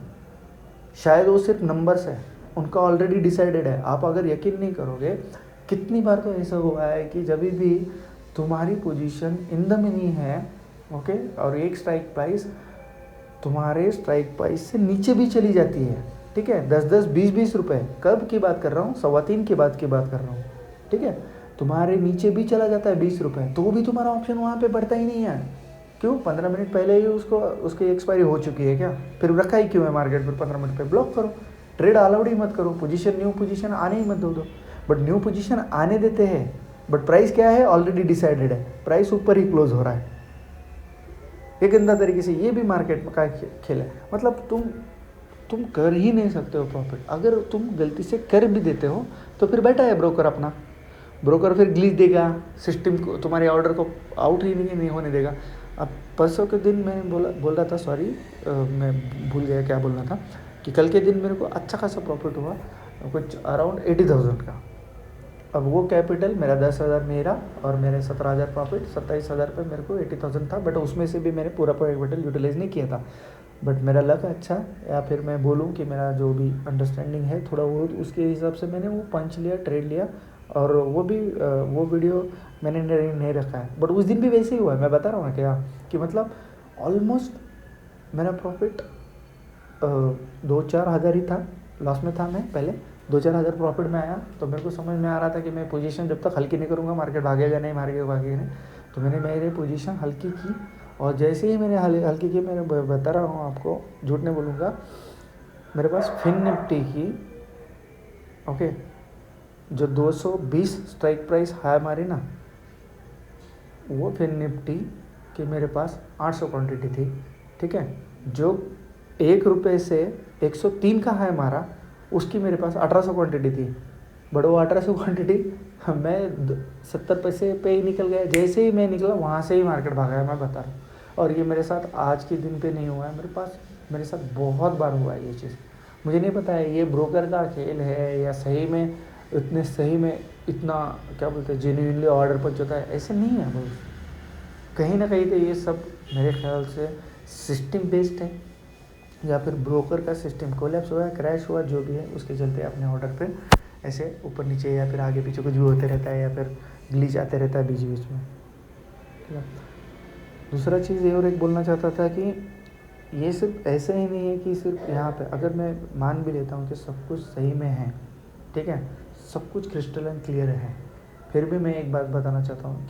शायद वो सिर्फ नंबर्स है, उनका ऑलरेडी डिसाइडेड है। आप अगर यकीन नहीं करोगे, कितनी बार तो ऐसा हुआ है कि जब भी तुम्हारी पोजीशन इन द मनी है, ओके, और एक स्ट्राइक प्राइस तुम्हारे स्ट्राइक प्राइस से नीचे भी चली जाती है, ठीक है, 10-10, 20-20 रुपये, कब की बात कर रहा हूँ, 3:15 की बात कर रहा हूँ, ठीक है, तुम्हारे नीचे भी चला जाता है 20 रुपये, तो भी तुम्हारा ऑप्शन वहाँ पे बढ़ता ही नहीं है, क्यों? 15 मिनट पहले ही उसको उसकी एक्सपायरी हो चुकी है क्या? फिर रखा ही क्यों है मार्केट पर? 15 मिनट पे ब्लॉक करो, ट्रेड अलाउड ही मत करो, पोजीशन न्यू पोजीशन आने ही मत दो। बट न्यू पोजीशन आने देते हैं, बट प्राइस क्या है? ऑलरेडी डिसाइडेड है, प्राइस ऊपर ही क्लोज हो रहा है। एक गंदा तरीके से ये भी मार्केट का खेल है। मतलब तुम कर ही नहीं सकते हो प्रॉफिट। अगर तुम गलती से कर भी देते हो तो फिर बैठा है ब्रोकर अपना, ब्रोकर फिर ग्लिच देगा, सिस्टम को, तुम्हारे ऑर्डर को आउट ही नहीं होने देगा। अब परसों के दिन मैं बोल रहा था, सॉरी मैं भूल गया क्या बोलना था, कि कल के दिन मेरे को अच्छा खासा प्रॉफिट हुआ, कुछ अराउंड 80,000 का। अब वो कैपिटल मेरा 10,000 मेरा और मेरे 17,000 प्रॉफिट, 27,000 पे मेरे को 80,000 था। बट उसमें से भी मैंने पूरा कैपिटल यूटिलाइज नहीं किया था। बट मेरा लक अच्छा, या फिर मैं बोलूँ कि मेरा जो भी अंडरस्टैंडिंग है थोड़ा वो, उसके हिसाब से मैंने वो पंच लिया, ट्रेड लिया। और वो भी वो वीडियो मैंने नहीं रखा है। बट उस दिन भी वैसे ही हुआ है, मैं बता रहा हूँ ना क्या, कि मतलब ऑलमोस्ट मेरा प्रॉफिट 2-4 हज़ार ही था, लॉस में था मैं पहले। 2-4 हज़ार प्रॉफिट में आया तो मेरे को समझ में आ रहा था कि मैं पोजीशन जब तक हल्की नहीं करूँगा मार्केट भागेगा नहीं। तो मैंने मेरी पोजीशन हल्की की, और जैसे ही मैंने हल्की की, मैंने बता रहा हूँ आपको, झूठ नहीं बोलूँगा, मेरे पास फिन निफ्टी की ओके जो 220 स्ट्राइक प्राइस हाई मारी ना, वो फिन निफ्टी की मेरे पास 800 क्वांटिटी थी, ठीक है। जो 1 रुपये से 103 का हाई मारा, उसकी मेरे पास 1800 क्वांटिटी थी। बट वो 1800 क्वांटिटी मैं 70 पैसे पे ही निकल गया। जैसे ही मैं निकला वहाँ से ही मार्केट भागा है, मैं बता रहा हूँ। और ये मेरे साथ आज के दिन पे नहीं हुआ है, मेरे साथ बहुत बार हुआ है ये चीज़। मुझे नहीं पता है ये ब्रोकर का खेल है या सही में इतना क्या बोलते हैं जेन्युइनली ऑर्डर पहुँचता है, ऐसे नहीं है। बस कहीं ना कहीं तो ये सब मेरे ख्याल से सिस्टम बेस्ड है, या फिर ब्रोकर का सिस्टम कोलैप्स हुआ है, क्रैश हुआ, जो भी है उसके चलते अपने ऑर्डर पे ऐसे ऊपर नीचे या फिर आगे पीछे कुछ भी होते रहता है, या फिर ग्लिच आते रहता है बीच बीच में, ठीक है। दूसरा चीज़ ये और एक बोलना चाहता था कि ये सिर्फ ऐसा ही नहीं है कि सिर्फ यहाँ पे, अगर मैं मान भी लेता हूँ कि सब कुछ सही में है, ठीक है, सब कुछ क्रिस्टल क्लियर है, फिर भी मैं एक बात बताना चाहता हूँ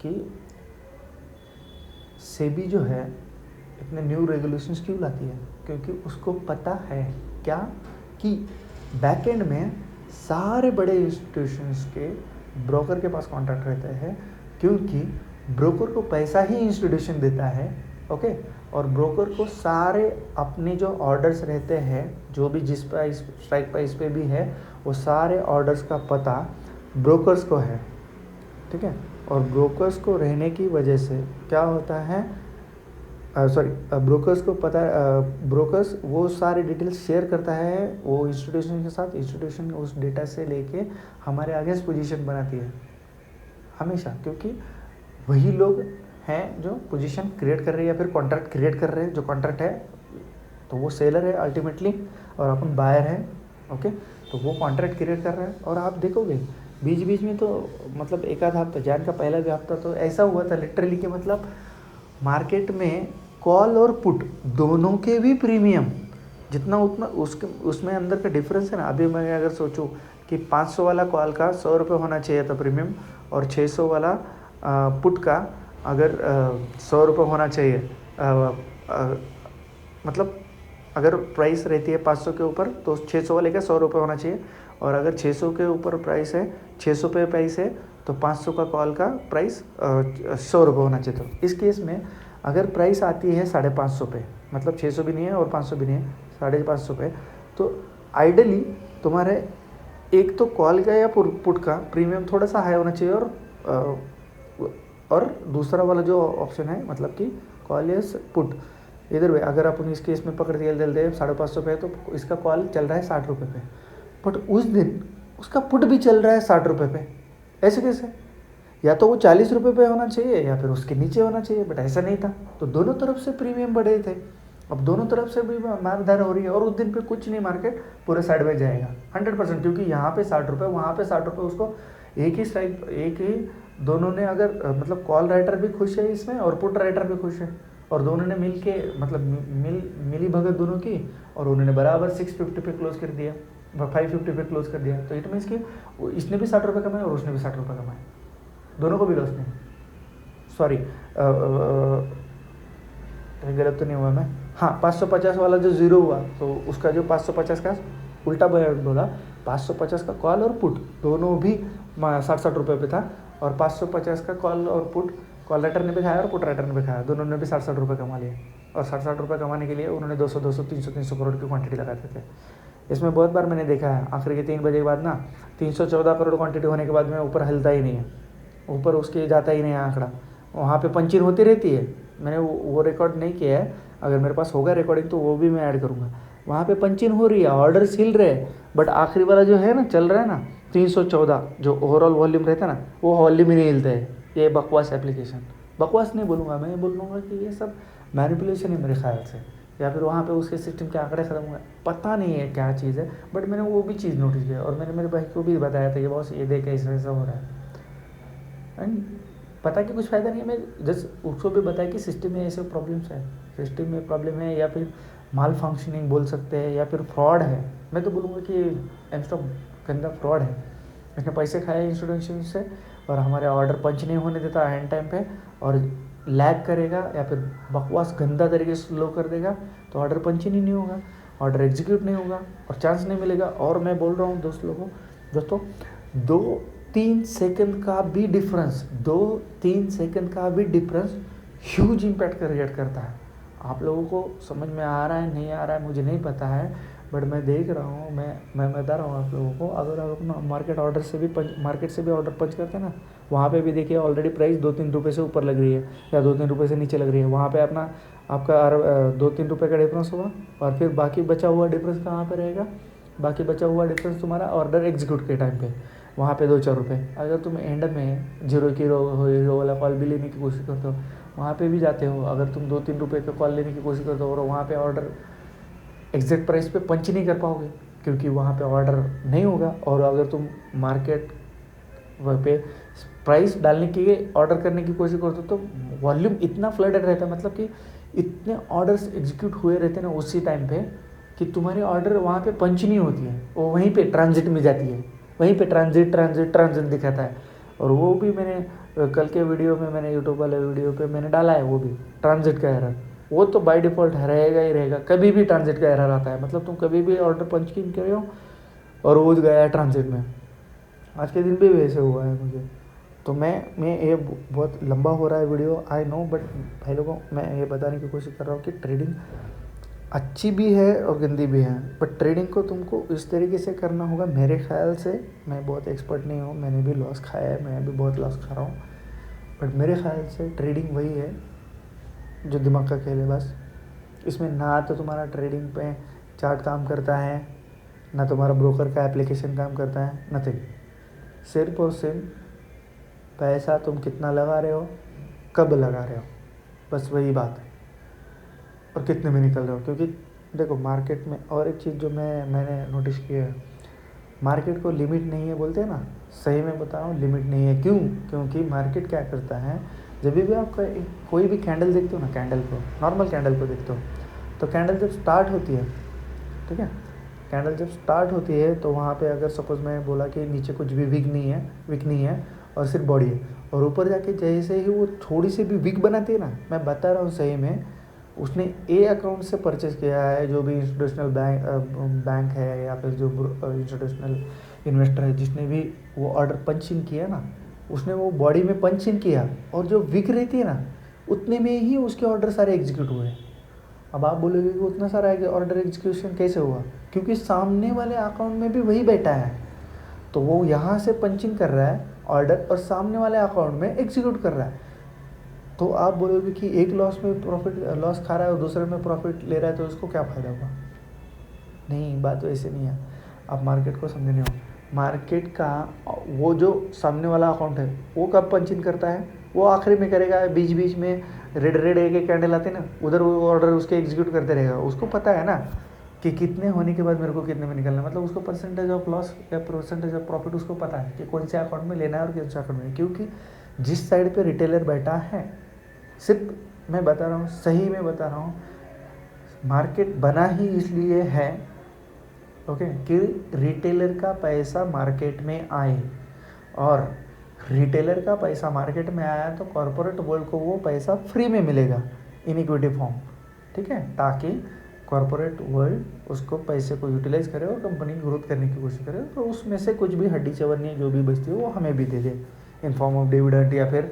कि सेबी जो है इतने न्यू रेगुलेशंस क्यों लाती है? क्योंकि उसको पता है क्या, कि बैक एंड में सारे बड़े इंस्टीट्यूशंस के ब्रोकर के पास कॉन्ट्रैक्ट रहते हैं, क्योंकि ब्रोकर को पैसा ही इंस्टीट्यूशन देता है, ओके। और ब्रोकर को सारे अपने जो ऑर्डर्स रहते हैं, जो भी जिस प्राइस स्ट्राइक प्राइस पे भी है, वो सारे ऑर्डर्स का पता ब्रोकर्स को है, ठीक है। और ब्रोकर्स को रहने की वजह से क्या होता है, ब्रोकर्स को पता है, ब्रोकर्स वो सारे डिटेल्स शेयर करता है वो इंस्टीट्यूशन के साथ, इंस्टीट्यूशन उस डेटा से लेके हमारे आगे पोजीशन बनाती है हमेशा, क्योंकि वही लोग हैं जो पोजीशन क्रिएट कर रहे हैं या फिर कॉन्ट्रैक्ट क्रिएट कर रहे हैं। जो कॉन्ट्रैक्ट है तो वो सेलर है अल्टीमेटली, और अपन बायर है, ओके। तो वो कॉन्ट्रैक्ट क्रिएट कर रहा है, और आप देखोगे बीच बीच में तो मतलब एक आधा हफ्ता, जैन का पहला भी हफ्ता तो ऐसा हुआ था लिटरली कि मतलब मार्केट में कॉल और पुट दोनों के भी प्रीमियम जितना उतना उसमें अंदर का डिफरेंस है ना। अभी मैं अगर सोचूं कि 500 वाला कॉल का 100 रुपये होना चाहिए था प्रीमियम, और 600 वाला पुट का अगर 100 रुपये होना चाहिए, मतलब अगर प्राइस रहती है 500 के ऊपर तो 600 वाले का 100 रुपये होना चाहिए, और अगर 600 के ऊपर प्राइस है, 600 पे प्राइस है, तो 500 का कॉल का प्राइस 100 रुपये होना चाहिए। तो इस केस में अगर प्राइस आती है 550 पे, मतलब 600 भी नहीं है और 500 भी नहीं है, 550 पे, तो आइडली तुम्हारे एक तो कॉल का या पुट का प्रीमियम थोड़ा सा हाई होना चाहिए, और दूसरा वाला जो ऑप्शन है मतलब कि कॉल या पुट, इधर वे अगर अपन इस केस में पकड़ के दे 550 पे, तो इसका कॉल चल रहा है 60 रुपये पे, बट उस दिन उसका पुट भी चल रहा है 60 रुपये पे। ऐसे कैसे? या तो वो 40 रुपये पे होना चाहिए या फिर उसके नीचे होना चाहिए, बट ऐसा नहीं था। तो दोनों तरफ से प्रीमियम बढ़े थे, अब दोनों तरफ से भी मारधार हो रही है, और उस दिन पे कुछ नहीं, मार्केट पूरे साइड में जाएगा 100%, क्योंकि यहाँ पे 60 रुपये, वहाँ पे 60 रुपये, उसको एक ही दोनों ने अगर मतलब कॉल राइटर भी खुश है इसमें और पुट राइटर भी खुश है, और दोनों ने मिल के मतलब मिली भगत दोनों की, और उन्होंने बराबर 650 पे क्लोज कर दिया, 550 पे क्लोज कर दिया। तो इट मीन्स कि इसने भी 60 रुपये कमाए और उसने भी 60 रुपये कमाए, दोनों को भी लॉस नहीं, सॉरी कहीं गलत तो नहीं हुआ मैं? हाँ, 550 वाला जो ज़ीरो हुआ तो उसका जो 550 का उल्टा बोला, 550 का कॉल और पुट दोनों भी 60-60 रुपये पे था, और 550 का कॉल और पुट कॉल राइटर ने भी खाया और पुट राइटर ने भी खाया, दोनों ने भी 60-60 रुपये कमा लिए। और 60-60 रुपये कमाने के लिए उन्होंने 200-200 300-300 करोड़ की क्वांटिटी लगाते थे। इसमें बहुत बार मैंने देखा है आखिर के 3 बजे के बाद ना 314 करोड़ क्वांटिटी होने के बाद में ऊपर हिलता ही नहीं है, ऊपर उसके जाता ही नहीं है आंकड़ा, वहाँ पे पंचिंग होती रहती है। मैंने वो रिकॉर्ड नहीं किया है, अगर मेरे पास होगा रिकॉर्डिंग तो वो भी मैं ऐड करूँगा। वहाँ पे पंचिंग हो रही है, ऑर्डर हिल रहे हैं, बट आखिरी वाला जो है ना चल रहा है ना 314 जो ओवरऑल वॉल्यूम रहता है ना, वो वॉल्यूम ही नहीं हिलता है। ये बकवास एप्लीकेशन, बकवास नहीं बोलूँगा मैं, बोलूँगा कि ये सब मैनिपुलेशन है मेरे ख्याल से, या फिर वहाँ पे उसके सिस्टम के आंकड़े ख़त्म हुए, पता नहीं है क्या चीज़ है, बट मैंने वो भी चीज़ नोटिस किया और मैंने मेरे भाई को भी बताया था कि बॉस ये देख ऐसा ऐसा हो रहा है। एंड पता कि कुछ फ़ायदा नहीं है, मैं जस्ट उसको भी बताया कि सिस्टम में ऐसे प्रॉब्लम्स है, सिस्टम में प्रॉब्लम है, या फिर माल फंक्शनिंग बोल सकते हैं, या फिर फ्रॉड है। मैं तो बोलूँगा कि एमस्टॉक गंदा फ्रॉड है, इसने पैसे खाए इंस्टीट्यूशन से और हमारे ऑर्डर पंच नहीं होने देता एंड टाइम पे, और लैग करेगा या फिर बकवास गंदा तरीके से स्लो कर देगा, तो ऑर्डर पंच ही नहीं होगा, ऑर्डर एग्जीक्यूट नहीं होगा और चांस नहीं मिलेगा। और मैं बोल रहा हूँ दोस्तों 2-3 सेकंड का भी डिफरेंस, 2-3 सेकंड का भी डिफरेंस ह्यूज इम्पैक्ट क्रिएट करता है। आप लोगों को समझ में आ रहा है नहीं आ रहा है मुझे नहीं पता है, बट मैं देख रहा हूँ, मैं बता रहा हूँ आप लोगों को। अगर आप अपना मार्केट से भी ऑर्डर पंच करते हैं ना, वहाँ पे भी देखिए ऑलरेडी प्राइस 2-3 रुपये से ऊपर लग रही है या 2-3 रुपये से नीचे लग रही है, वहाँ पे आपका 2-3 रुपये का डिफरेंस होगा, और फिर बाकी बचा हुआ डिफरेंस कहाँ पे रहेगा? बाकी बचा हुआ डिफरेंस तुम्हारा ऑर्डर एग्जीक्यूट के टाइम पे, वहाँ पे 2-4 रुपये। अगर तुम एंड में हीरो वाला कॉल भी लेने की कोशिश करते हो, वहाँ पे भी जाते हो, अगर तुम 2-3 रुपये का कॉल लेने की कोशिश करते हो और वहाँ पे ऑर्डर एग्जैक्ट प्राइस पे पंच नहीं कर पाओगे, क्योंकि वहाँ पे ऑर्डर नहीं होगा। और अगर तुम मार्केट पे प्राइस डालने के लिए ऑर्डर करने की कोशिश करते हो तो वॉल्यूम इतना फ्लडेड रहता है, मतलब कि इतने ऑर्डर्स एग्जीक्यूट हुए रहते हैं ना उसी टाइम पे कि तुम्हारी ऑर्डर वहाँ पे पंच नहीं होती है, वो वहीं पे ट्रांजिट में जाती है, वहीं पे ट्रांजिट दिखाता है। और वो भी मैंने कल के वीडियो में, मैंने यूट्यूब वाले वीडियो पे मैंने डाला है, वो भी ट्रांजिट का एरर, वो तो बाय डिफ़ॉल्ट रहेगा ही रहेगा, कभी भी ट्रांजिट का एरर आता है। मतलब तुम कभी भी ऑर्डर पंच की कर रहे हो और वो गया है ट्रांजिट में, आज के दिन भी वैसे हुआ है मुझे। तो मैं ये बहुत लंबा हो रहा है वीडियो, आई नो, बट भाई लोगों मैं ये बताने की कोशिश कर रहा हूँ कि ट्रेडिंग अच्छी भी है और गंदी भी है, बट ट्रेडिंग को तुमको इस तरीके से करना होगा मेरे ख्याल से। मैं बहुत एक्सपर्ट नहीं हूँ, मैंने भी लॉस खाया है, मैं भी बहुत लॉस खा रहा हूँ, बट मेरे ख्याल से ट्रेडिंग वही है जो दिमाग का खेल है बस। इसमें ना तो तुम्हारा ट्रेडिंग पे चार्ट काम करता है, ना तुम्हारा ब्रोकर का एप्लीकेशन काम करता है, नथिंग। सिर्फ और सिर्फ पैसा तुम कितना लगा रहे हो, कब लगा रहे हो, बस वही बात है, और कितने में निकल रहे हो। क्योंकि देखो मार्केट में और एक चीज़ जो मैंने नोटिस किया है, मार्केट को लिमिट नहीं है बोलते हैं ना, सही में बता रहा हूँ लिमिट नहीं है। क्यों? क्योंकि मार्केट क्या करता है, जब भी आप कोई भी कैंडल देखते हो ना, कैंडल को, नॉर्मल कैंडल को देखते हो, तो कैंडल जब स्टार्ट होती है, ठीक है, कैंडल जब स्टार्ट होती है तो वहाँ पे अगर सपोज़ मैं बोला कि नीचे कुछ भी विक नहीं है और सिर्फ बॉडी है, और ऊपर जाके जैसे ही वो थोड़ी सी भी विक बनाती है ना, मैं बता रहा हूँ सही में, उसने ए अकाउंट से परचेज़ किया है, जो भी इंस्टीट्यूशनल बैंक है या फिर जो इंस्टीट्यूशनल इन्वेस्टर है, जिसने भी वो ऑर्डर पंच इन किया ना, उसने वो बॉडी में पंच इन किया, और जो विक रहती है ना उतने में ही उसके ऑर्डर सारे एग्जीक्यूट हुए। अब आप बोलोगे कि उतना सारा ऑर्डर एग्जीक्यूशन कैसे हुआ? क्योंकि सामने वाले अकाउंट में भी वही बैठा है, तो वो यहाँ से पंचिंग कर रहा है ऑर्डर और सामने वाले अकाउंट में एग्जीक्यूट कर रहा है। तो आप बोलोगे कि एक लॉस खा रहा है और दूसरे में प्रॉफिट ले रहा है, तो इसको क्या फ़ायदा होगा? नहीं, बात तो ऐसे नहीं है। आप मार्केट को समझे नहीं हो। मार्केट का वो जो सामने वाला अकाउंट है वो कब पंचिंग करता है? वो आखिरी में करेगा, बीच बीच में रेड एक कैंडल आते ना, उधर वो ऑर्डर उसके एग्जीक्यूट करते रहेगा। उसको पता है ना कि कितने होने के बाद मेरे को कितने में निकलना है, मतलब उसको परसेंटेज ऑफ लॉस या परसेंटेज ऑफ प्रॉफिट उसको पता है कि कौन से अकाउंट में लेना है और कौन से अकाउंट में। क्योंकि जिस साइड पे रिटेलर बैठा है, सिर्फ मैं बता रहा हूँ, सही में बता रहा हूँ, मार्केट बना ही इसलिए है ओके कि रिटेलर का पैसा मार्केट में आए, और रिटेलर का पैसा मार्केट में आया तो कॉरपोरेट वर्ल्ड को वो पैसा फ्री में मिलेगा। इनिक्विटी फॉर्म, ठीक है, ताकि कॉरपोरेट वर्ल्ड उसको पैसे को यूटिलाइज करे और कंपनी ग्रोथ करने की कोशिश करे, तो उसमें से कुछ भी हड्डी चवन्नी जो भी बचती है वो हमें भी दे दे इन फॉर्म ऑफ डिविडेंड, या फिर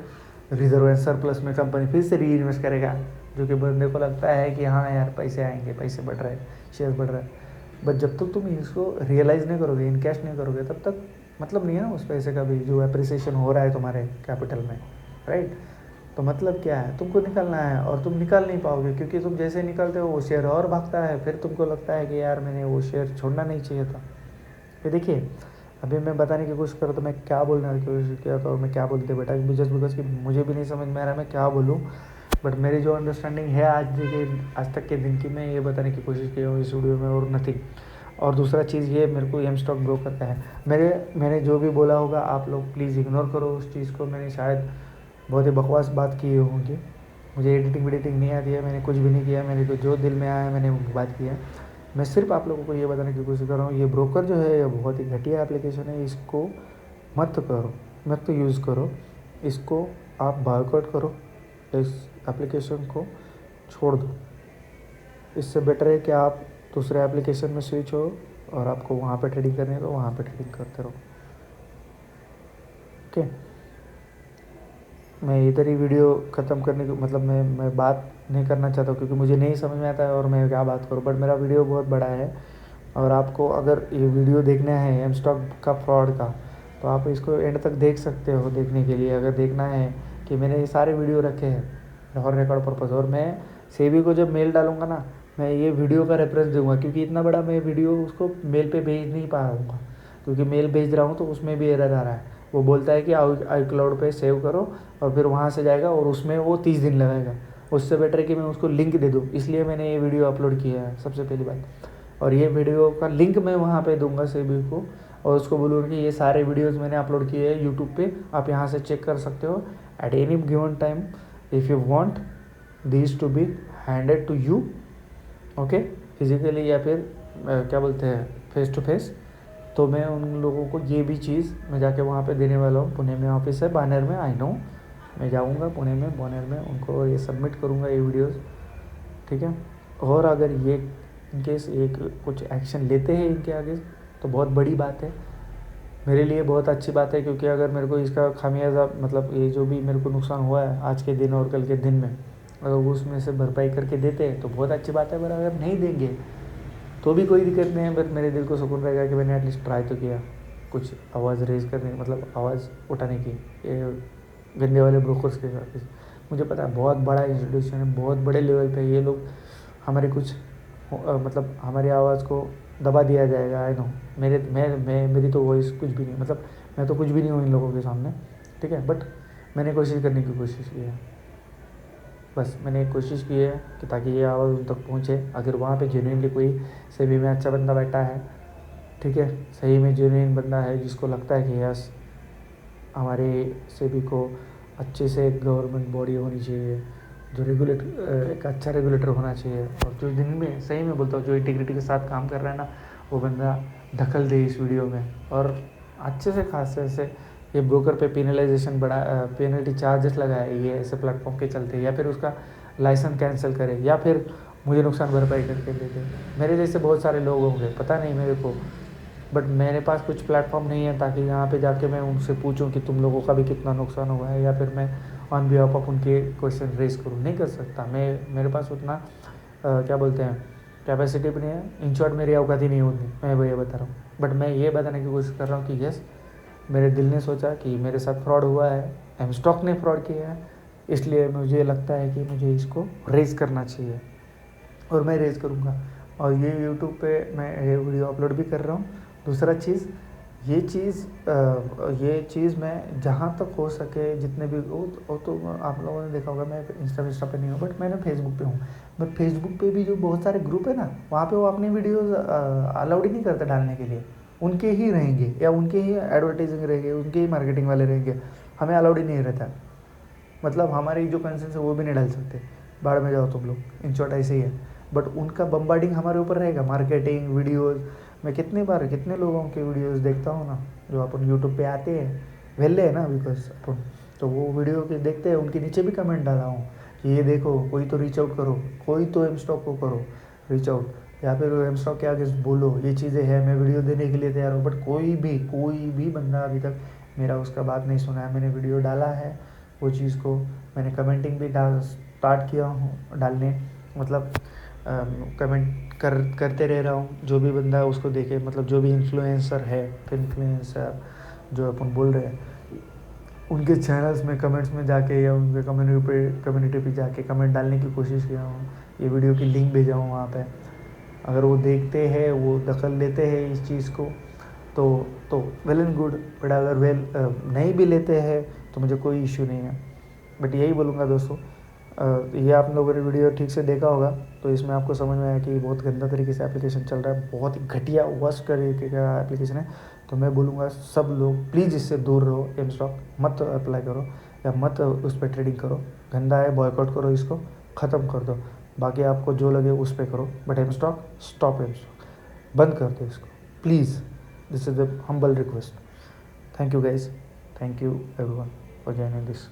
रिजर्व एंड सरप्लस में कंपनी फिर से री इन्वेस्ट करेगा, जो कि बंदे को लगता है कि हाँ यार पैसे आएंगे, पैसे बढ़ रहे हैं, शेयर बढ़ रहा है। बट जब तक तुम इसको रियलाइज़ नहीं करोगे, इनकैश नहीं करोगे, तब तक मतलब नहीं है ना उस पैसे का भी जो एप्रिसिएशन हो रहा है तुम्हारे कैपिटल में, राइट। तो मतलब क्या है, तुमको निकालना है और तुम निकाल नहीं पाओगे, क्योंकि तुम जैसे निकालते हो वो शेयर और भागता है, फिर तुमको लगता है कि यार मैंने वो शेयर छोड़ना नहीं चाहिए था। ये देखिए, अभी मैं बताने की कोशिश कर रहा था मैं क्या बोलने की कोशिश किया था और मैं क्या बोलते बेटा, जस्ट बिकॉज कि मुझे भी नहीं समझ में आ रहा मैं क्या बोलूँ, बट मेरी जो अंडरस्टैंडिंग है आज तक के दिन की, मैं ये बताने की कोशिश की हूँ इस वीडियो में, और नथिंग। और दूसरा चीज़ ये, मेरे को एम स्टॉक ब्रोकर का है, मैंने जो भी बोला होगा आप लोग प्लीज़ इग्नोर करो उस चीज़ को। मैंने शायद बहुत ही बकवास बात की होंगी, मुझे एडिटिंग वेडिटिंग नहीं आती है, मैंने कुछ भी नहीं किया, मेरे को जो दिल में आया मैंने बात की है। मैं सिर्फ आप लोगों को ये बताने की कोशिश कर रहा हूँ, ये ब्रोकर जो है ये बहुत ही घटिया एप्लीकेशन है, इसको मत करो, मत यूज़ करो, इसको आप बॉयकॉट करो, इस एप्लीकेशन को छोड़ दो। इससे बेटर है कि आप दूसरे एप्लीकेशन में स्विच हो और आपको वहाँ पे ट्रेडिंग करनी है तो वहाँ पे ट्रेडिंग करते रहो, ओके। मैं इधर ही वीडियो ख़त्म करने की मतलब मैं बात नहीं करना चाहता हूँ, क्योंकि मुझे नहीं समझ में आता है और मैं क्या बात करूँ, बट मेरा वीडियो बहुत बड़ा है और आपको अगर ये वीडियो देखना है एम स्टॉक का फ्रॉड का, तो आप इसको एंड तक देख सकते हो। देखने के लिए अगर देखना है कि मैंने ये सारे वीडियो रखे हैं फॉर रिकॉर्ड पर्पज़, और मैं सेबी को जब मेल डालूंगा ना, मैं ये वीडियो का रेफरेंस दूंगा, क्योंकि इतना बड़ा मैं वीडियो उसको मेल पे भेज नहीं पाऊँगा, क्योंकि मेल भेज रहा हूँ तो उसमें भी एरर आ रहा है। वो बोलता है कि आई क्लाउड पे सेव करो और फिर वहाँ से जाएगा और उसमें वो 30 दिन लगाएगा। उससे बेटर है कि मैं उसको लिंक दे दूँ, इसलिए मैंने ये वीडियो अपलोड किया है सबसे पहली बात। और ये वीडियो का लिंक मैं वहाँ पे दूंगा सेबी को, और उसको बोलूँगा कि ये सारे वीडियोस मैंने अपलोड किए हैं यूट्यूब पे, आप यहाँ से चेक कर सकते हो at any given time if you want this to be handed to you, okay, physically या फिर क्या बोलते हैं फेस टू फेस। तो मैं उन लोगों को ये भी चीज़ मैं जाके वहाँ पे देने वाला हूँ। पुणे में ऑफिस है, बानेर में, आई नो, मैं जाऊँगा पुणे में, बानेर में, उनको ये सबमिट करूँगा ये वीडियोस, ठीक है। और अगर ये इनकेस एक कुछ एक्शन लेते हैं इनके आगे तो बहुत बड़ी बात है, मेरे लिए बहुत अच्छी बात है, क्योंकि अगर मेरे को इसका खामियाजा मतलब ये जो भी मेरे को नुकसान हुआ है आज के दिन और कल के दिन में, अगर वो उसमें से भरपाई करके देते हैं तो बहुत अच्छी बात है। पर अगर नहीं देंगे तो भी कोई दिक्कत नहीं है, बट मेरे दिल को सुकून रहेगा कि मैंने एटलीस्ट ट्राई तो किया कुछ आवाज़ रेज करने मतलब आवाज़ उठाने की ये गंदे वाले ब्रोकर्स के साथ। मुझे पता है बहुत बड़ा इंस्टीट्यूशन है, बहुत बड़े लेवल पे ये लोग हमारे कुछ मतलब हमारी आवाज़ को दबा दिया जाएगा, आई नो। मेरी तो वॉइस कुछ भी नहीं, मतलब मैं तो कुछ भी नहीं हूँ इन लोगों के सामने, ठीक है, बट मैंने कोशिश करने की कोशिश की है, बस मैंने एक कोशिश की है कि ताकि ये आवाज़ उन तक पहुँचे। अगर वहाँ पे जेन्युइनली कोई सेबी में अच्छा बंदा बैठा है, ठीक है, सही में जेन्युइन बंदा है जिसको लगता है कि यस हमारे सेबी को अच्छे से एक गवर्नमेंट बॉडी होनी चाहिए, जो एक अच्छा रेगुलेटर होना चाहिए, और जो दिन में सही में बोलता हूँ जो इंटीग्रिटी के साथ काम कर रहा है ना, वो बंदा दखल दे इस वीडियो में और अच्छे से खासे से ये ब्रोकर पे पेनलाइजेशन बढ़ा, पेनल्टी चार्जेस लगाए ये ऐसे प्लेटफॉर्म के चलते, या फिर उसका लाइसेंस कैंसिल करे, या फिर मुझे नुकसान भरपाई करके दे दे। मेरे जैसे बहुत सारे लोग होंगे, पता नहीं मेरे को, बट मेरे पास कुछ प्लेटफॉर्म नहीं है ताकि यहाँ पे जाके मैं उनसे पूछूं कि तुम लोगों का भी कितना नुकसान हुआ है, या फिर मैं ऑन बिहाफ ऑफ उनके क्वेश्चन रेज करूँ, नहीं कर सकता मैं। मेरे पास उतना क्या बोलते हैं कैपेसिटी भी नहीं है, इन शॉर्ट मेरी औकात ही नहीं होती, मैं ये बता रहा हूँ। बट मैं ये बताने की कोशिश कर रहा हूँ कि यस मेरे दिल ने सोचा कि मेरे साथ फ्रॉड हुआ है, एम स्टॉक ने फ्रॉड किया है, इसलिए मुझे लगता है कि मुझे इसको रेज करना चाहिए और मैं रेज करूँगा। और ये यूट्यूब पे मैं ये वीडियो अपलोड भी कर रहा हूँ। दूसरा चीज़ ये चीज़ मैं जहाँ तक हो सके जितने भी वो तो आप लोगों ने देखा होगा, मैं इंस्टा पे नहीं हूँ, बट मैं फेसबुक पे हूँ। मैं फेसबुक पे भी जो बहुत सारे ग्रुप है ना, वहाँ पे वो अपनी वीडियोज़ अलाउड ही नहीं करते डालने के लिए, उनके ही रहेंगे या उनके ही एडवर्टाइजिंग रहेंगे, उनके ही मार्केटिंग वाले रहेंगे, हमें अलाउड ही नहीं रहता। मतलब हमारी जो कंसेंस है वो भी नहीं डाल सकते, बाढ़ में जाओ तुम लोग, इन शॉर्ट ऐसे ही है। बट उनका बम्बार्डिंग हमारे ऊपर रहेगा, मार्केटिंग वीडियोज़। मैं कितने लोगों के वीडियोज़ देखता हूँ ना जो अपन यूट्यूब पे आते हैं, वेले है ना बिकॉज अपन, तो वो वीडियो के देखते हैं, उनके नीचे भी कमेंट डाला हूँ कि ये देखो कोई तो रीच आउट करो, कोई तो एम स्टॉक को करो रीच आउट, या फिर एम स्टॉक के आगे बोलो ये चीज़ें हैं, मैं वीडियो देने के लिए तैयार हूँ। बट कोई भी बंदा अभी तक मेरा उसका बात नहीं सुना है। मैंने वीडियो डाला है वो चीज़ को, मैंने कमेंटिंग भी स्टार्ट किया हूँ डालने, मतलब कमेंट करते रह रहा हूँ। जो भी बंदा है उसको देखे, मतलब जो भी इन्फ्लुएंसर है, इन्फ्लुएंसर जो अपन बोल रहे हैं, उनके चैनल्स में कमेंट्स में जाके या उनके कम्युनिटी पे जाके कमेंट डालने की कोशिश किया हूँ। ये वीडियो की लिंक भेजा हूँ वहाँ पे, अगर वो देखते हैं, वो दखल लेते हैं इस चीज़ को तो वेल एंड गुड। बट अगर नहीं भी लेते हैं तो मुझे कोई इश्यू नहीं है। बट यही बोलूँगा दोस्तों, ये आप लोगों ने वीडियो ठीक से देखा होगा तो इसमें आपको समझ में आया कि बहुत गंदा तरीके से एप्लीकेशन चल रहा है, बहुत ही घटिया वर्स्ट तरीके का एप्लीकेशन है। तो मैं बोलूँगा सब लोग प्लीज़ इससे दूर रहो, एम स्टॉक मत अप्लाई करो या मत उस पर ट्रेडिंग करो। गंदा है, बॉयकॉट करो, इसको ख़त्म कर दो। बाकी आपको जो लगे उस पर करो, but M stock stop, M stock बंद कर दो इसको please. This is the humble request. Thank you guys, thank you everyone for joining this.